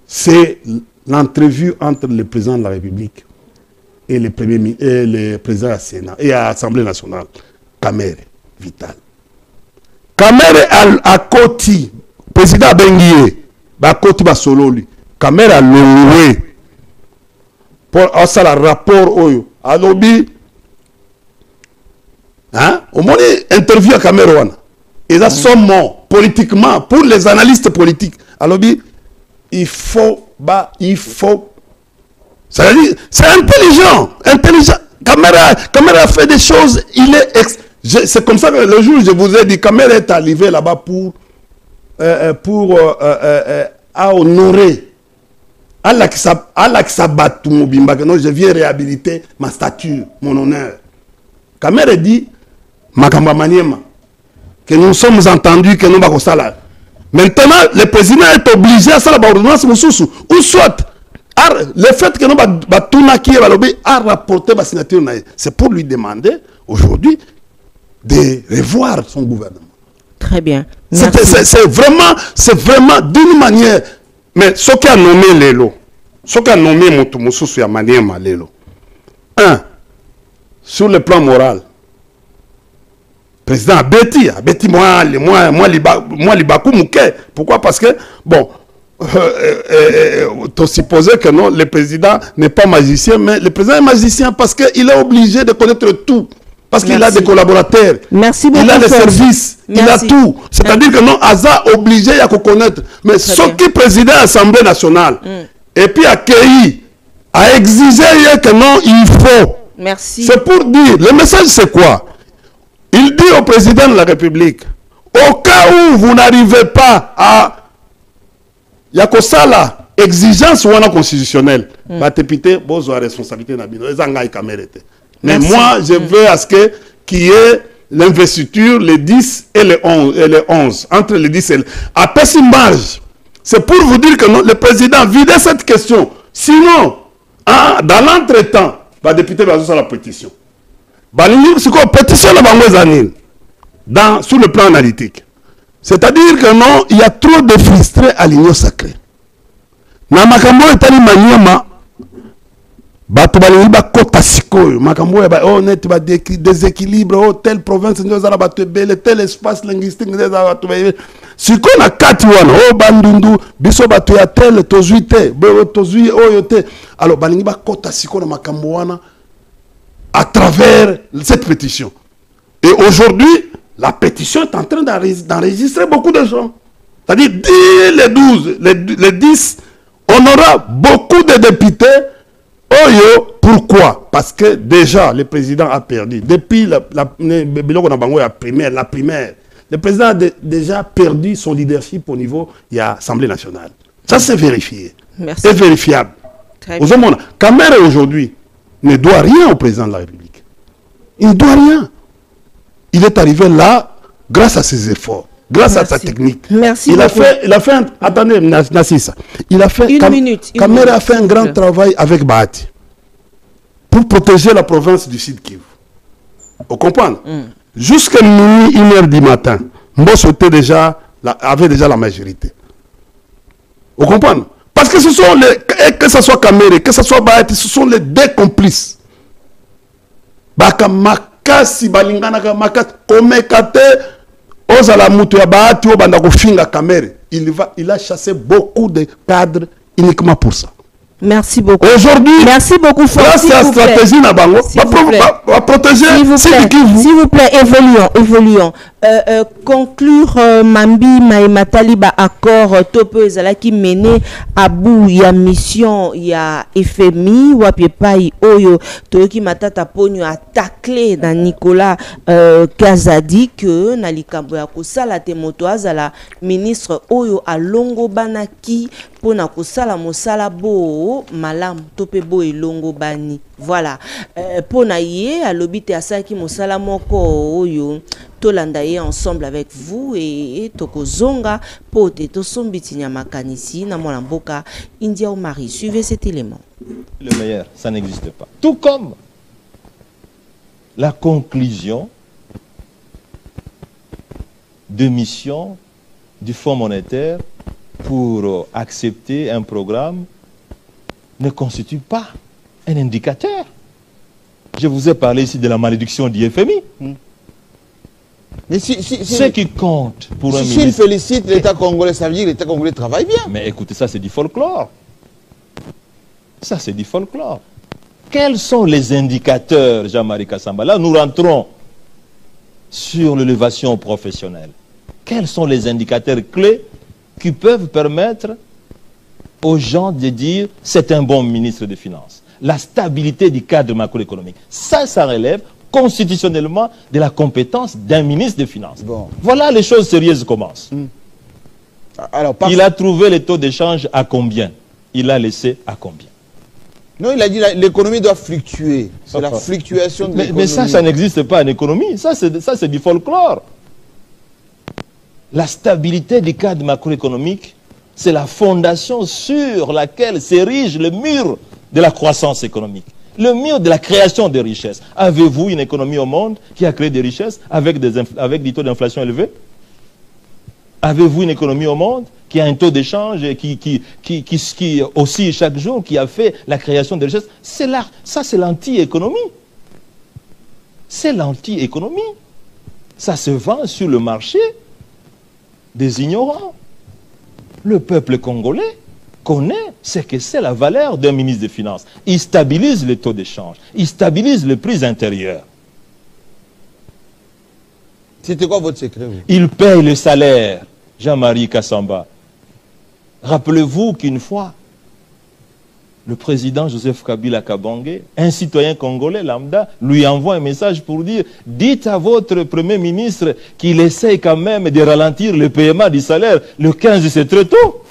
C'est l'entrevue entre le président de la République et le président de la Sénat et à l'Assemblée nationale, Kamere Vital. Kamere a Koti, président Benguié, a Koti Basololi, Kamere a loué pour un rapport Oyo, a lobby, hein, au moins interview à Kamere, ils sont morts politiquement, pour les analystes politiques, a lobby, il faut. C'est intelligent. Kamera fait des choses. C'est comme ça que le jour où je vous ai dit, Kamera est arrivé là-bas pour honorer. Allah qui s'abat tout mon bimba. Non, je viens réhabiliter ma stature, mon honneur. Kamera dit, Makamba Maniema, que nous sommes entendus, que nous sommes là. Maintenant, le président est obligé à faire l'ordonnance ou soit le fait que nous a rapporté ma signature, c'est pour lui demander aujourd'hui de revoir son gouvernement. Très bien. C'est vraiment d'une manière. Mais ce qui a nommé Lelo, ce qui a nommé Moutoumousou à Maniema Lelo, sur le plan moral, président Betty moi Libakou Mouké. Pourquoi? Parce que, bon, tu supposais que non, le président n'est pas magicien, mais le président est magicien parce qu'il est obligé de connaître tout. Parce qu'il a des collaborateurs, merci beaucoup, il a des services, il a tout. C'est-à-dire que non, Aza obligé à connaître. Mais ce qui président de l'Assemblée nationale, et puis accueilli, a exigé que non, il faut. Merci. C'est pour dire, le message c'est quoi? Il dit au président de la République, au cas où vous n'arrivez pas à Yakosala, exigence ou constitutionnelle, la député, vous avez responsabilité. Mais moi, je veux à ce qu'il y ait l'investiture les 10 et les 11, entre les 10 et les... Après cette marge, c'est pour vous dire que non, le président vidait cette question. Sinon, dans l'entretemps, le député va faire la pétition. C'est quoi pétition sur le plan analytique. C'est-à-dire que non, il y a trop de frustrés à l'union sacrée. Na makambo etali maniema bato balingi bakota sikoyo makambo ya oh net ba déséquilibre oh telle province ndoza la bato ebele tel espace linguistique ndoza bato ebele siko na kati wana oh bandundu biso bato ya tel tozui te tozui oyo te alors balingi bakota siko na makambo wana à travers cette pétition. Et aujourd'hui la pétition est en train d'enregistrer beaucoup de gens. C'est-à-dire dès les 12 les 10 on aura beaucoup de députés. Pourquoi? Parce que déjà, le président a perdu. Depuis la primaire, le président a déjà perdu son leadership au niveau de l'Assemblée nationale. Ça, c'est vérifié. C'est vérifiable. Kamere aujourd'hui ne doit rien au président de la République. Il ne doit rien. Il est arrivé là grâce à ses efforts. Grâce à sa technique. Merci il beaucoup. A fait attendez, Nassissa. Il a fait... Kamere a fait un grand travail avec Bahati pour protéger la province du Sud Kivu. Vous comprenez? Jusqu'à minuit, 1h du matin, Mbosso avait déjà la majorité. Vous comprenez? Parce que ce sont que ce soit Kamere, que ce soit Bahati, ce sont les deux complices. Baka makasi balingana makasi komekate. Il a chassé beaucoup de cadres uniquement pour ça. Merci beaucoup. Aujourd'hui, merci beaucoup. Grâce à la stratégie Nabango, va protéger. S'il vous plaît, évoluons. Conclure Mambi Maïmatali ba accord topo ezalaki mené à bout ya mission ya FMI wapi pai oyo toyoki matata ponyo a taclé na Nicolas Kazadi que na likambo ya kosala te moto azala ministre oyo alongo banaki pona kosala mosala bo malam tope bo elongo bani. Voilà. Pona ye alobite asaki mosala moko oyo tolandaye ensemble avec vous et tokozonga pote tosombiti nyamakanisi na mwana mboka India ou Marie. Suivez cet élément. Le meilleur, ça n'existe pas. Tout comme la conclusion de mission du Fonds monétaire pour accepter un programme ne constitue pas un indicateur. Je vous ai parlé ici de la malédiction du FMI. Mais ce qui compte pour un ministre... S'il félicite l'État congolais, ça veut dire que l'État congolais travaille bien. Mais écoutez, ça c'est du folklore. Ça c'est du folklore. Quels sont les indicateurs, Jean-Marie Kassamba? Là, nous rentrons sur l'élévation professionnelle. Quels sont les indicateurs clés qui peuvent permettre aux gens de dire c'est un bon ministre des Finances? La stabilité du cadre macroéconomique. Ça relève constitutionnellement de la compétence d'un ministre des Finances. Bon. Voilà, les choses sérieuses commencent. Alors, il a trouvé les taux d'échange à combien? Il a laissé à combien? Non, il a dit l'économie doit fluctuer. C'est la fluctuation de l'économie. Mais ça n'existe pas en économie. Ça, c'est du folklore. La stabilité du cadre macroéconomique, c'est la fondation sur laquelle s'érige le mur de la croissance économique. Le mur de la création de richesses. Avez-vous une économie au monde qui a créé des richesses avec des taux d'inflation élevés? Avez-vous une économie au monde qui a un taux d'échange qui oscille chaque jour, qui a fait la création de richesses? C'est là, ça c'est l'anti-économie. C'est l'anti-économie. Ça se vend sur le marché des ignorants. Le peuple congolais connaît ce que c'est la valeur d'un ministre des Finances. Il stabilise les taux d'échange, il stabilise le prix intérieur. C'était quoi votre secret, vous? Il paye le salaire, Jean-Marie Kassamba. Rappelez-vous qu'une fois, le président Joseph Kabila Kabange, un citoyen congolais lambda, lui envoie un message pour dire « Dites à votre Premier ministre qu'il essaye quand même de ralentir le paiement du salaire. Le 15, c'est très tôt. »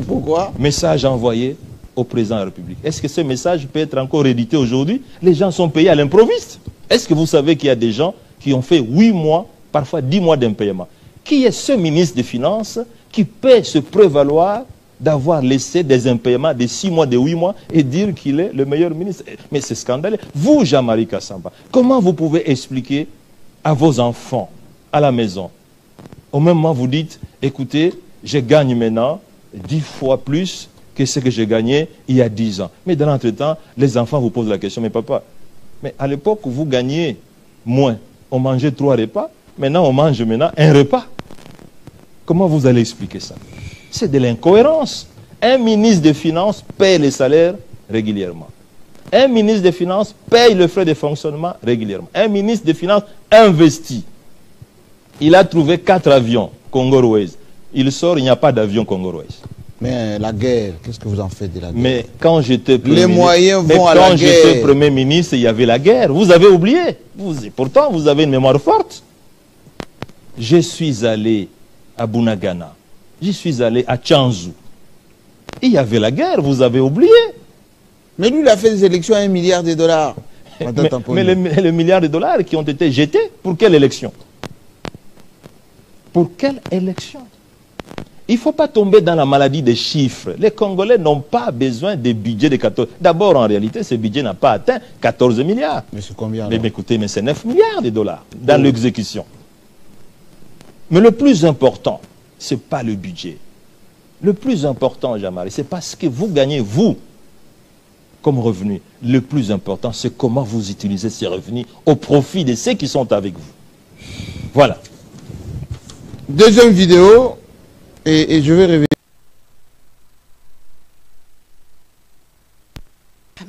Pourquoi? Message envoyé au président de la République. Est-ce que ce message peut être encore édité aujourd'hui? Les gens sont payés à l'improviste. Est-ce que vous savez qu'il y a des gens qui ont fait 8 mois, parfois 10 mois d'impayement? Qui est ce ministre des Finances qui peut se prévaloir d'avoir laissé des impayements de 6 mois, de 8 mois et dire qu'il est le meilleur ministre? Mais c'est scandaleux. Vous, Jean-Marie Kassamba, comment vous pouvez expliquer à vos enfants, à la maison, au même moment vous dites, écoutez, je gagne maintenant 10 fois plus que ce que j'ai gagné il y a 10 ans. Mais dans l'entretemps, les enfants vous posent la question, mais papa, mais à l'époque où vous gagnez moins, on mangeait 3 repas, maintenant on mange un repas. Comment vous allez expliquer ça? C'est de l'incohérence. Un ministre des Finances paye les salaires régulièrement. Un ministre des Finances paye le frais de fonctionnement régulièrement. Un ministre des Finances investit. Il a trouvé 4 avions Congo-Airways. Il sort, il n'y a pas d'avion Congo-Airways. Mais la guerre, qu'est-ce que vous en faites de la guerre? Mais quand j'étais Premier Les moyens ministre, vont à la quand j'étais guerre. Premier ministre, il y avait la guerre. Vous avez oublié. Pourtant, vous avez une mémoire forte. Je suis allé à Bunagana. Je suis allé à Tchanzu. Il y avait la guerre, vous avez oublié. Mais lui, il a fait des élections à $1 milliard. Mais les milliards de dollars qui ont été jetés, pour quelle élection? Pour quelle élection? Il ne faut pas tomber dans la maladie des chiffres. Les Congolais n'ont pas besoin de budget de 14... D'abord, en réalité, ce budget n'a pas atteint 14 milliards. Mais c'est combien? Mais écoutez, mais c'est 9 milliards de dollars dans l'exécution. Mais le plus important, ce n'est pas le budget. Le plus important, Jean-Marie, c'est pas ce que vous gagnez, vous, comme revenu. Le plus important, c'est comment vous utilisez ces revenus au profit de ceux qui sont avec vous. Voilà. Deuxième vidéo, et je vais révéler.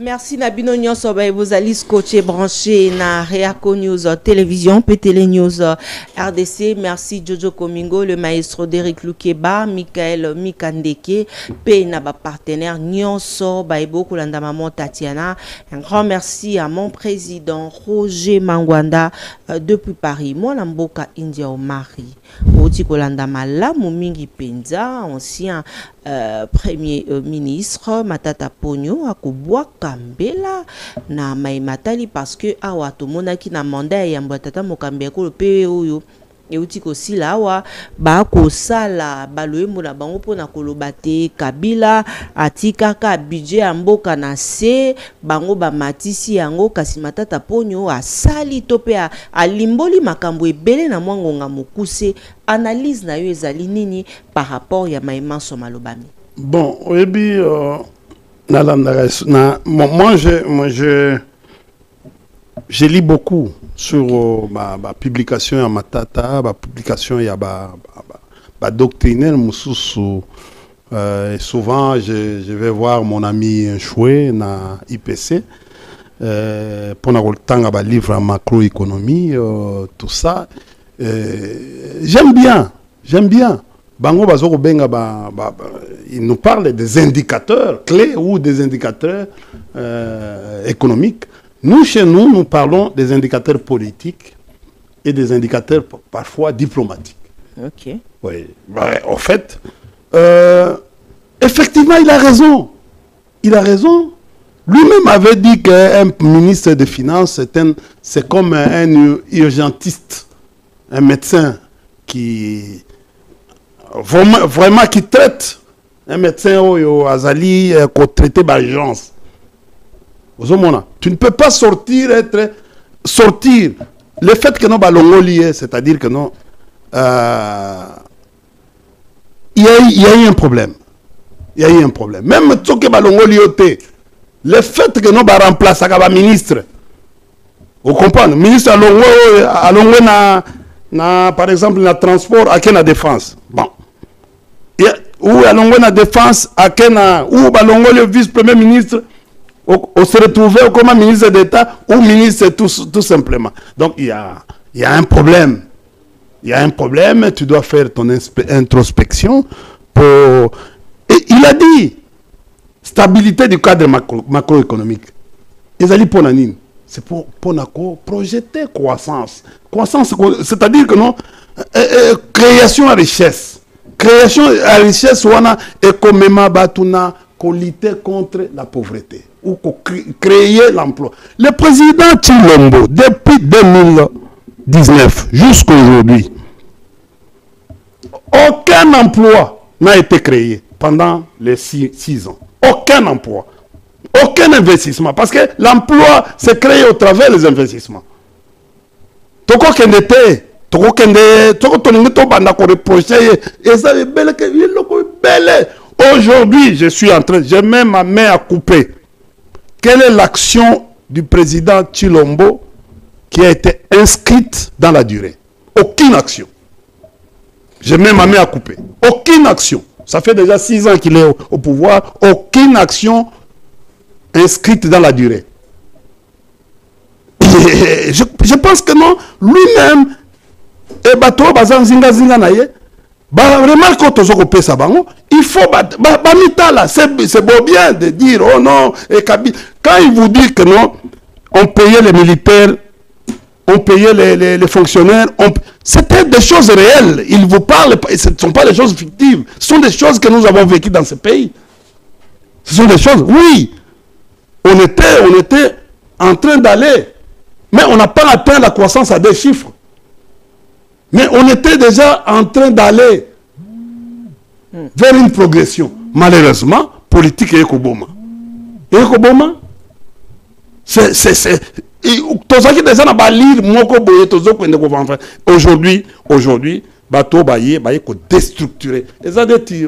Merci Nabino Nyonso vous allez scotcher branché na Reaco News télévision PTL News RDC. Merci Jojo Komingo, le maestro d'Eric Lukeba, Michael Mikandeke, P na ba partenaire Nyonso Baibo Kulanda Maman Tatiana. Un grand merci à mon président Roger Mangwanda depuis Paris. Moi Lamboka India au Mari. Oti Kolanda Malamu Mingi Penza, ancien premier ministre Matata Pogno akubwa kambela na maimatali parce que awa to monaki na mandat ya Matata Mokambe ko pe oyo euti ko sila awa ba ko sala baloyembo na bango pona koloba te Kabila atika ka budget ya mboka na se bango ba matisi yango kasi Matata Pogno asali to pe alimboli makambo ebele na mwangonga mokuse. Analyse na yo ezali nini par rapport ya Maïmanso Malobami? Bon, oyebi moi je lis beaucoup sur ma publication à Matata, ma publication ya ba doctrinaire mususu. Souvent je vais voir mon ami Choué na IPC pour le temps ba livre macroéconomie tout ça. J'aime bien. Bango Bazoko Benga, il nous parle des indicateurs clés ou des indicateurs économiques. Nous, chez nous, nous parlons des indicateurs politiques et des indicateurs parfois diplomatiques. Ok. Oui. En fait, effectivement, il a raison. Il a raison. Lui-même avait dit qu'un ministre des Finances, c'est comme un urgentiste. Un médecin qui vraiment qui traite, un médecin au Azali qui traite d'urgence. Tu ne peux pas sortir. Le fait que nous allons lier, c'est-à-dire que non, il y a eu un problème. Il y a eu un problème. Même ce que nous lié, le fait que nous allons remplacer un ministre, vous comprenez, ministre allons par exemple, le transport à la défense. Bon. ou alongo na défense akena ou balongo le vice-premier ministre on se retrouvait comme ministre d'État ou ministre tout simplement. Donc il y a un problème. Il y a un problème, tu dois faire ton introspection pour... Et il a dit, stabilité du cadre macroéconomique. Ils allaient pour Nanine. C'est pour projeter croissance. Croissance, c'est-à-dire que non, création à richesse. Création à richesse, on a économie batuna qu'on lutter contre la pauvreté ou qu'on créer l'emploi. Le président Tshilombo, depuis 2019 jusqu'à aujourd'hui, aucun emploi n'a été créé pendant les 6 ans. Aucun emploi. Aucun investissement. Parce que l'emploi s'est créé au travers des investissements. Aujourd'hui, je suis en train, je mets ma main à couper. Quelle est l'action du président Tshilombo qui a été inscrite dans la durée? Aucune action. Je mets ma main à couper. Aucune action. Ça fait déjà 6 ans qu'il est au pouvoir. Aucune action inscrite dans la durée. Je pense que non, lui-même, il faut c'est beau bien de dire oh non, quand il vous dit que non, on payait les militaires, on payait les fonctionnaires, c'était des choses réelles. Il vous parle, ce ne sont pas des choses fictives, ce sont des choses que nous avons vécues dans ce pays. Ce sont des choses, oui, on était en train d'aller, mais on n'a pas atteint la croissance à 2 chiffres. Mais on était déjà en train d'aller vers une progression. Malheureusement, politique et Ekoboma. Ekoboma, aujourd'hui, bateau baye déstructuré. Et ça dit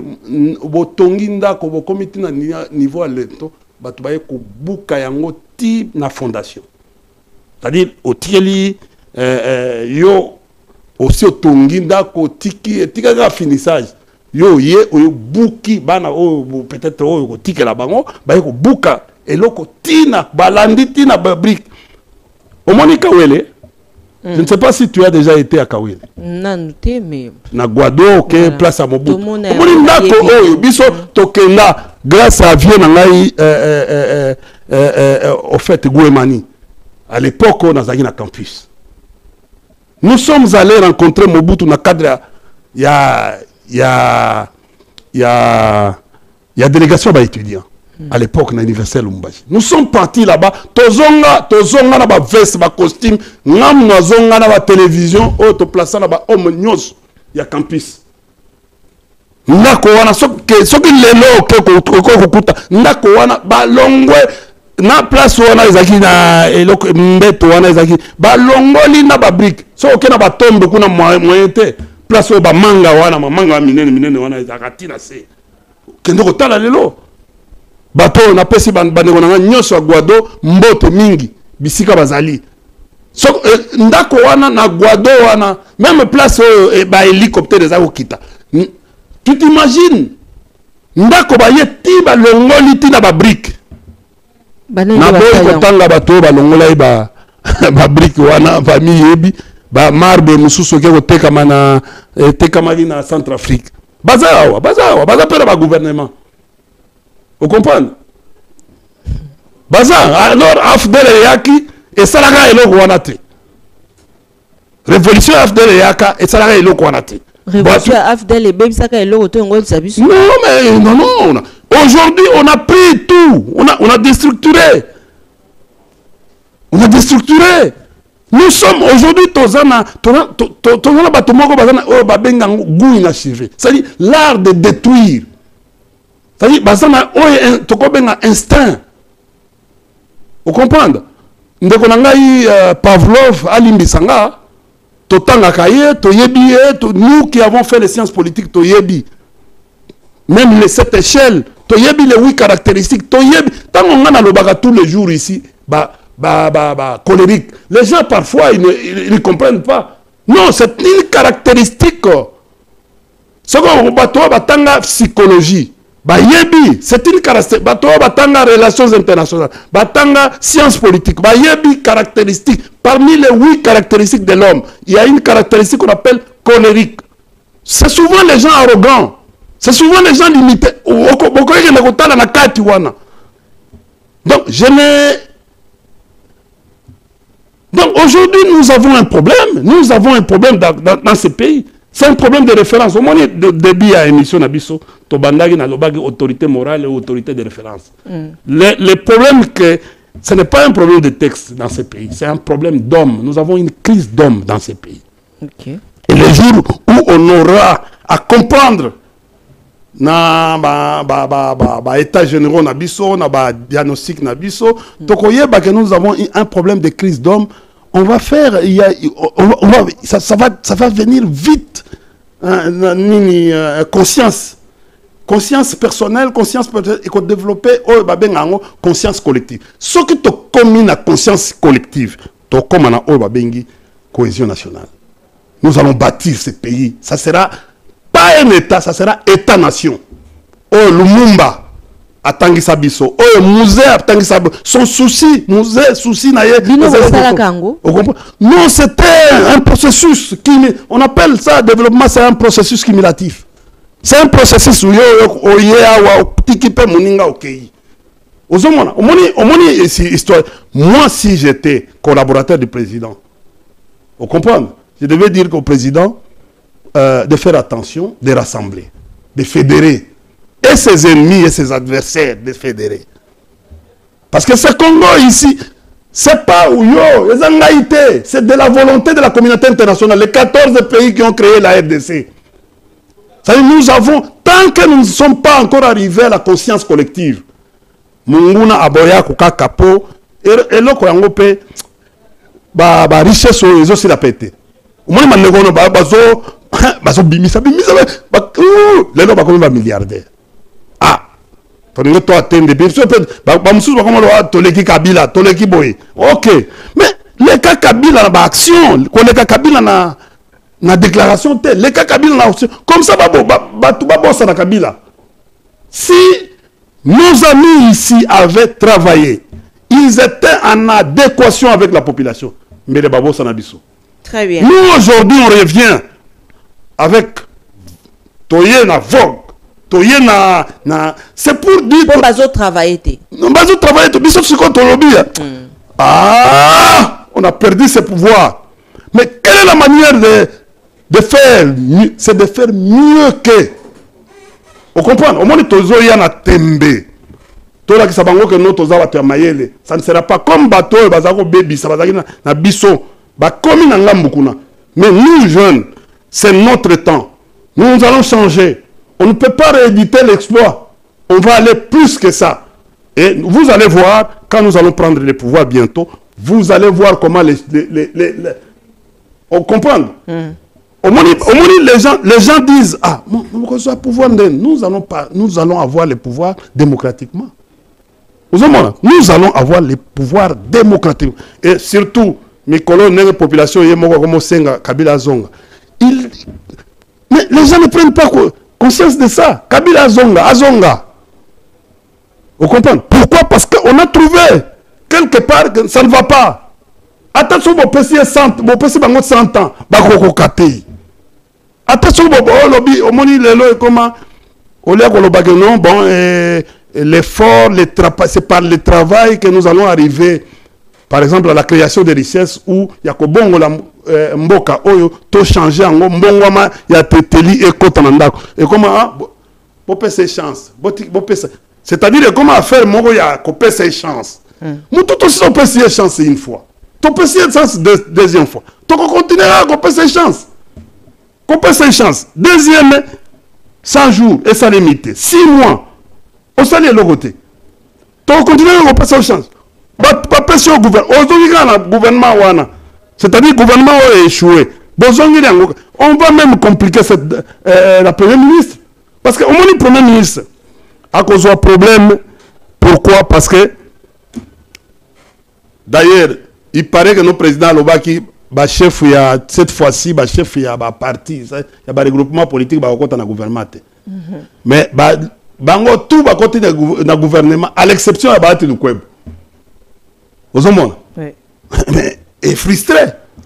botonginda ko comité na niveau alento bato baye ko buka yango ti na fondation. C'est-à-dire au tieli yo aussi au tonginda ko tiki tika finissage. Yo ye o buki bana o peut-être o tiki la bango baye ko buka eloko tina balandi tina brique. Au Monica Wele. Je ne sais pas si tu as déjà été à Kawele. Non, mais... Na Guado, ok, place à Mobutu. Grâce à Vienne, au fait, Gouemani. À l'époque, on a eu un campus. Nous sommes allés rencontrer Mobutu dans le cadre. Il y a délégation d'étudiants. À l'époque, dans l'université Lumbashi. Nous sommes partis là-bas. Tozonga na ba veste, ba costume. Ngam na zonga na ba télévision. Oh, to place na ba homme nyos. Ya campus. Ndako wana soki lelo ko kuta. Ndako wana ba longwe na place wana ezaki na eloko mbeto wana ezaki ba longoli na ba brique. So okena ba tombe kuna moyete. Place o ba manga wana manga minene wana ezakati na se. Kendo ko tala lelo. Bato na pesi bandeko na nyoso ya Guado mbote mingi bisika bazali so ndako wana na Guado wana même place ba hélicoptère za okita. Tu t'imagines ndako ba yeti ba longoli tina ba brique na boy kotanga bato ba longola ba brique wana famille yebi ba marbre mususu ke ko tekama na tekamali na Centrafrique baza pera ba gouvernement. Vous comprenez? Bazar, alors Afdel Yaki et Salaga et Loguanate. Révolution Afdel Yaka et Salaga et Loguanate. Révolution Afdel et Bebsaka et Loguanate. Non, mais non. Aujourd'hui, on a pris tout. On a déstructuré. Nous sommes aujourd'hui, c'est-à-dire l'art de détruire. C'est-à-dire, un instinct. Vous comprenez? Pavlov, Alimbisanga, nous qui avons fait les sciences politiques, même les 7 échelles, les 8 caractéristiques, tant qu'on a le baga tous les jours ici, colérique. Les gens, parfois, ils ne comprennent pas. Non, c'est une caractéristique. que bato batanga psychologie. C'est une caractéristique. Bato batanga relations internationales. Batanga sciences politiques. Bayebi caractéristiques. Parmi les 8 caractéristiques de l'homme, il y a une caractéristique qu'on appelle colérique. C'est souvent les gens arrogants. C'est souvent les gens limités. Donc, Donc, aujourd'hui, nous avons un problème. Nous avons un problème dans ce pays. C'est un problème de référence. Au moment de début à l'émission, Tobandagi n'a pas autorité morale et autorité de référence. Le problème que ce n'est pas un problème de texte dans ce pays, c'est un problème d'hommes. Nous avons une crise d'hommes dans ce pays. Okay. Et le jour où on aura à comprendre na état généraux na biso, na diagnostic na biso, que nous avons un problème de crise d'hommes. On va faire, ça va venir vite. Conscience personnelle, et qu'on développe conscience collective. Ce que tu communes à conscience collective, tu communes à cohésion nationale. Nous allons bâtir ce pays. Ça sera pas un État, ça sera État-nation. Oh, Lumumba. Atangisa biso. Oh, musée atangisa biso. Son souci, musée, souci naïe. Non, c'était un processus qui, on appelle ça développement, c'est un processus cumulatif. C'est un processus où moi, si j'étais collaborateur du président, vous comprenez, je devais dire au président de faire attention, de rassembler, de fédérer. Et ses ennemis et ses adversaires de fédérer. Parce que ce Congo ici, c'est pas où les angaïtés, c'est de la volonté de la communauté internationale. Les 14 pays qui ont créé la RDC. Nous avons, tant que nous ne sommes pas encore arrivés à la conscience collective, Munguna Aboya Kuka Kapo, et l'autre Yangope, richesse aux aussi la pété. Au moins, bazo bimisa, les gens sont milliardaires. Ah, tu toi attendre Kabila, ok, mais les cas Kabila na action, les cas Kabila na déclaration telle, les cas Kabila na comme ça ça na Kabila. Si nos amis ici avaient travaillé, ils étaient en adéquation avec la population. Mais les babos ça na biso. Très bien. Nous aujourd'hui on revient avec Toye na vogue. C'est pour dire que bazo travailler. Ah, on a perdu ce pouvoir. Mais quelle est la manière de faire? C'est de faire mieux que. Vous comprenez? Au moins, tozo yana tembe. Tola ki sabango que no toza watu ya mayele. Ça ne sera pas comme bateau et bazako baby, ça bazaki na biso. Ba komi na ngambukuna. Mais nous jeunes, c'est notre temps. Nous allons changer. On ne peut pas rééditer l'exploit. On va aller plus que ça. Et vous allez voir, quand nous allons prendre le pouvoir bientôt, vous allez voir comment on comprend. Au moins, les gens disent, ah, nous allons avoir le pouvoir démocratiquement. Nous allons avoir le pouvoir démocratiquement. Et surtout, mes colons, les populations, Kabila Zonga. Mais les gens ne prennent pas conscience de ça. Kabila Azonga. Vous comprenez? Pourquoi? Parce qu'on a trouvé quelque part que ça ne va pas. Attention, mon PC 100 ans. Bakoko Kate. Attention, mon lobby, au moni lelo comment? Au lieu que non, bon, l'effort, c'est par le travail que nous allons arriver. Par exemple, à la création de richesses où il y a que bon mboka oyo to changer en mbongwama ya teteli et kotananda et comment bopé ses chances c'est-à-dire comment faire moko ya kopé ses chances mutu to si opé ses chances une fois to pé ses chances deuxième fois to continuer à kopé ses chances deuxième 100 jours et ça limité 6 mois au salaire le côté to continuer à kopé ses chances pas pression au gouvernement wana. C'est-à-dire que le gouvernement a échoué. On va même compliquer la première ministre. Parce qu'au moins le premier ministre a causé un problème. Pourquoi? Parce que d'ailleurs, il paraît que nos présidents Lobaki ba chef ya cette fois-ci ba chef ya ba parti ya ba regroupement politique ba kokota na gouvernement mais bango tout ba côté na gouvernement à l'exception ya ba ati lukwebo ozomona oui. mais est frustré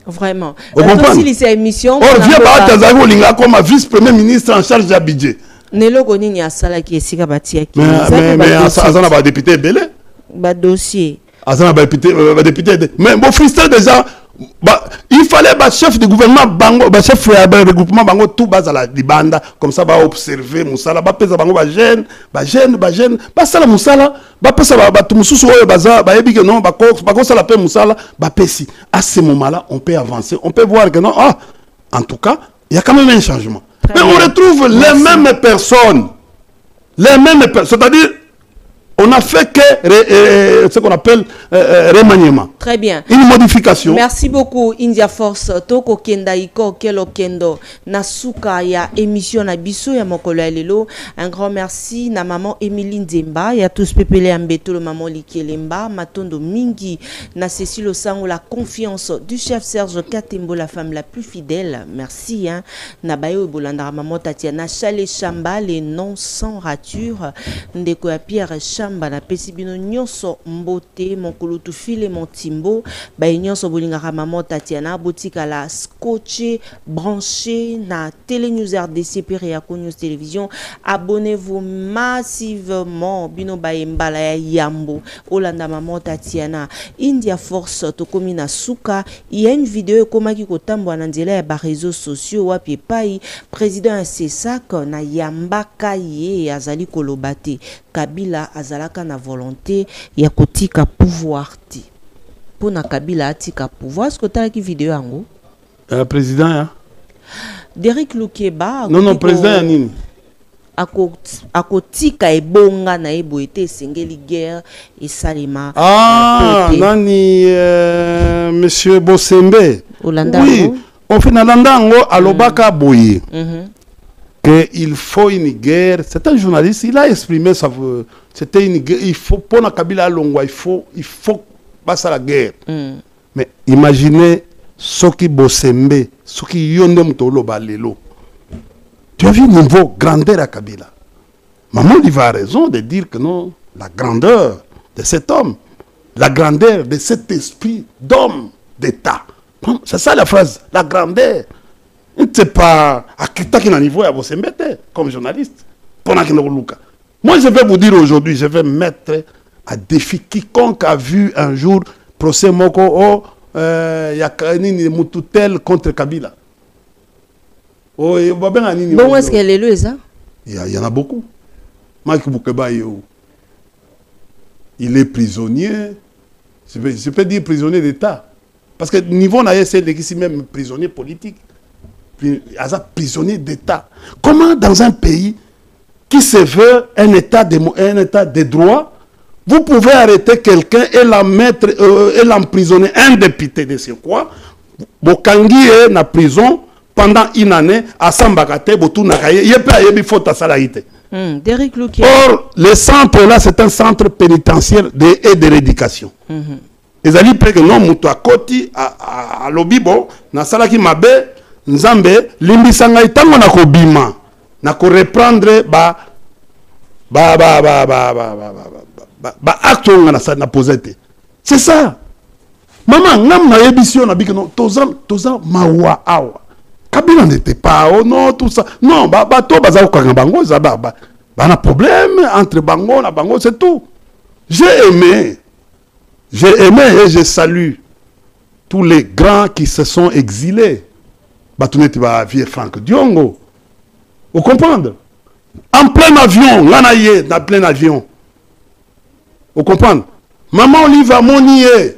vraiment on comprend émission or vient ba tazako linga comme vice premier ministre en charge du budget neloko nini asala ki esika batia ki mais azana ba député belé ba dossier azana ba député mais bon frustré déjà il fallait ba chef de gouvernement bango ba chef ya regroupement bango tout bazala libanda comme ça ba observer musala ba pesa bango ba jeune ba sala musala ba pesa ba tout mususu oyo baza ba yebi que non ba ko sala pe musala ba pesi à ce moment là on peut avancer on peut voir que non en tout cas il y a quand même un changement. Mais on retrouve les mêmes personnes, c'est-à-dire on a fait que ce qu'on appelle remaniement. Très bien. Une modification. Merci beaucoup India Force. Toko kenda iko kelo kendo nasuka ya émission na biso ya mokolo ya lelo. Un grand merci na maman Émilie Nzemba ya tous pepele ambeto le maman Likelemba matondo mingi na Cécile Osango la confiance du chef Serge Katembo la femme la plus fidèle. Merci hein. Na bayo bolanda maman Tatiana Chale Chamba les noms sans rature ndeko ya Pierre Chamba na pesibino nyonso mbote mokulutu file montimbo ba nyonso bolingaka maman Tatiana botika la scotché branché na Télé News RDC Péria News Télévision. Abonnez-vous massivement bino ba mbala ya yambo olanda maman Tatiana India Force tokomi na suka. Il y a une vidéo komaki kotambwa na nzela ya ba réseaux sociaux wapi pai président ya CESAC na yambaka ye azali kolobate Kabila azalaka na volonté ya kotika pouvoir ti pona Kabila atika pouvoir ce que tu as qui vidéo yango président ya Derrick Lukeba non président ya nini akotika ebonga na ebo ete sengeli guerre et salima nani monsieur Bosembe Olanda oui on fait na landango alobaka boye qu'il faut une guerre. C'est un journaliste, il a exprimé ça. C'était une guerre. Il faut, pour la Kabila Longwa, il faut passer à la guerre. Mais imaginez ce qui Bosembe, ce qui Yondem Tolo Balelo. Tu as vu le niveau grandeur à Kabila. Maman il a raison de dire que non, la grandeur de cet homme, la grandeur de cet esprit d'homme d'État. C'est ça la phrase, la grandeur. C'est pas à quel niveau à vous comme journaliste. Moi, je vais vous dire aujourd'hui, je vais mettre à défi quiconque a vu un jour procès Moko Yakanini Moututel contre Kabila. Bon, est-ce qu'elle est là, ça? Il y en a beaucoup. Mike Boukeba, il est prisonnier. Je peux dire prisonnier d'État. Parce que niveau n'a c'est même prisonnier politique. Prisonnier d'État. Comment dans un pays qui se veut un état de droit, vous pouvez arrêter quelqu'un et l'emprisonner, un député de ce quoi, Bokangi est en prison pendant une année à Sambakate, il y a pas de faute à salarié. Or, le centre là, c'est un centre pénitentiaire et de l'éducation. Les alliés que non, Moutoua Koti, à Lobibo, na Salaki Mabe, Nzambe, limbisanga itango na kobima, na ko reprendre acte na posete. C'est ça. Maman, ngam na yebisio na bikeno, toza mawa awa. Kabila n'était pas, oh non, tout ça. Non, to baza ko bango, za na problème entre bango na bango, c'est tout. J'ai aimé et je salue tous les grands qui se sont exilés. Batouneti va vivre Franck Diongo. Vous comprenez? En plein avion, l'anaye, dans plein avion. Vous comprenez? Maman Oliva Moniye.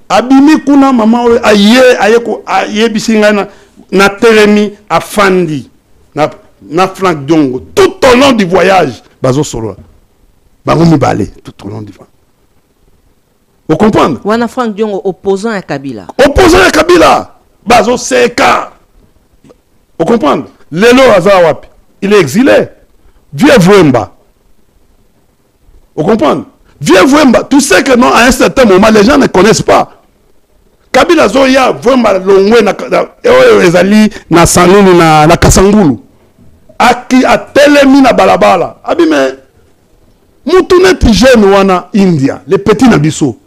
Abimi kuna maman aye bisinga na teremi a Fandi. Na Franck Diongo. Tout au long du voyage. Bazo solo. Bagoumi balé. Tout au long du voyage. Vous comprenez? Wana Franck Diongo opposant à Kabila. Opposant à Kabila. Bazo Seka. Vous comprenez? Lelo Azawapi. Il est exilé. Vieux Vouemba. Vous comprenez? Vieux Vouemba. Tu sais que non, à un certain moment, les gens ne connaissent pas. Kabila zoya vraiment longwe na ezali na sanunu na Kasangulu. Aki atelemi na balabala. Abi me mutu neti jeune wana India, les petits na biso.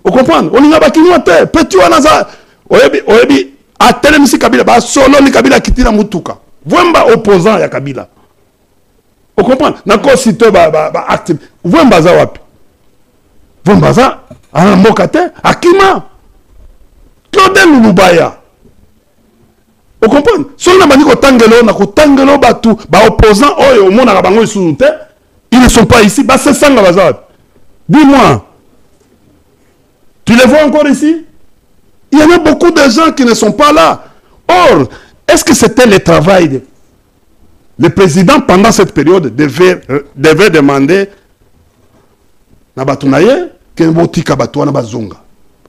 Vous comprenez? On n'y a pas qui nous a petit wana za oyebi atelemi si Kabila ba solo ni Kabila kitila mutuka. Vwemba opposant ya Kabila. Vous comprenez? Nako sito ba active. Vwemba za wapi? Vwemba za ana mokate akima. Claude Lubaya. Vous comprenez? Si on a dit que Tangelo batu ba opposant oyo mona ka bango isunute, ils ne sont pas ici, bah c'est ça bazar. Dis-moi. Tu les vois encore ici? Il y en a beaucoup de gens qui ne sont pas là. Or, est-ce que c'était le travail le président pendant cette période devait demander na batunaye que botika batwana bazonga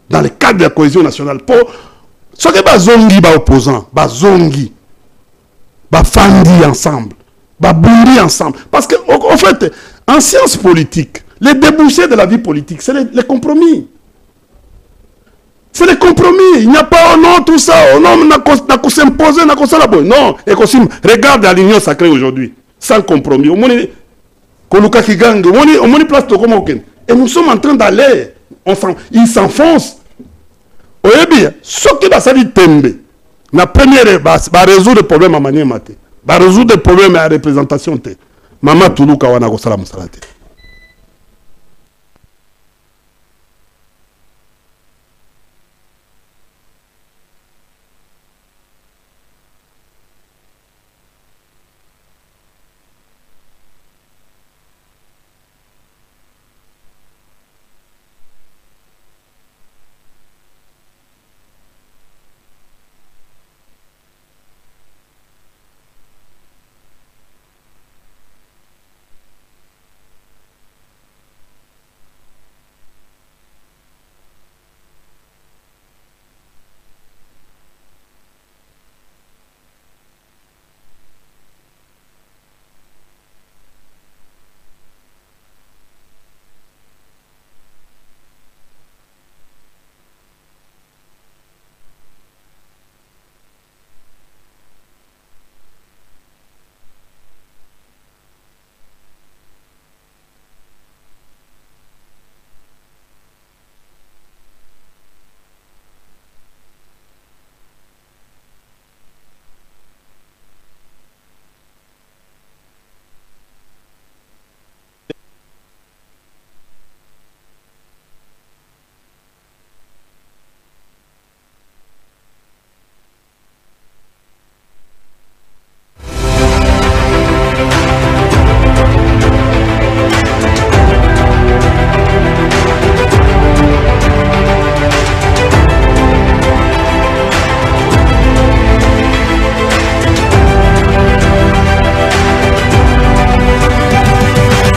dans le cadre de la cohésion nationale pour ce que bazongi ba opposants, bazongi ba fandi ensemble, ba bundi ensemble parce que en fait en sciences politiques, les débouchés de la vie politique, c'est les compromis. C'est les compromis. Il n'y a pas au nom tout ça. Au nom n'a qu'à s'imposer, n'a qu'à s'imposer. Non. Et regarde à l'union sacrée aujourd'hui. Sans compromis. Au moins, Koluka Kigang, au moins, place de comment aucun. Et nous sommes en train d'aller. Ils s'enfoncent. Oye bien, ce qui va s'aller tomber. La première, va résoudre le problème à manière maté. Va résoudre le problème à la représentation. Maman Toulouka wana ko sala musala te.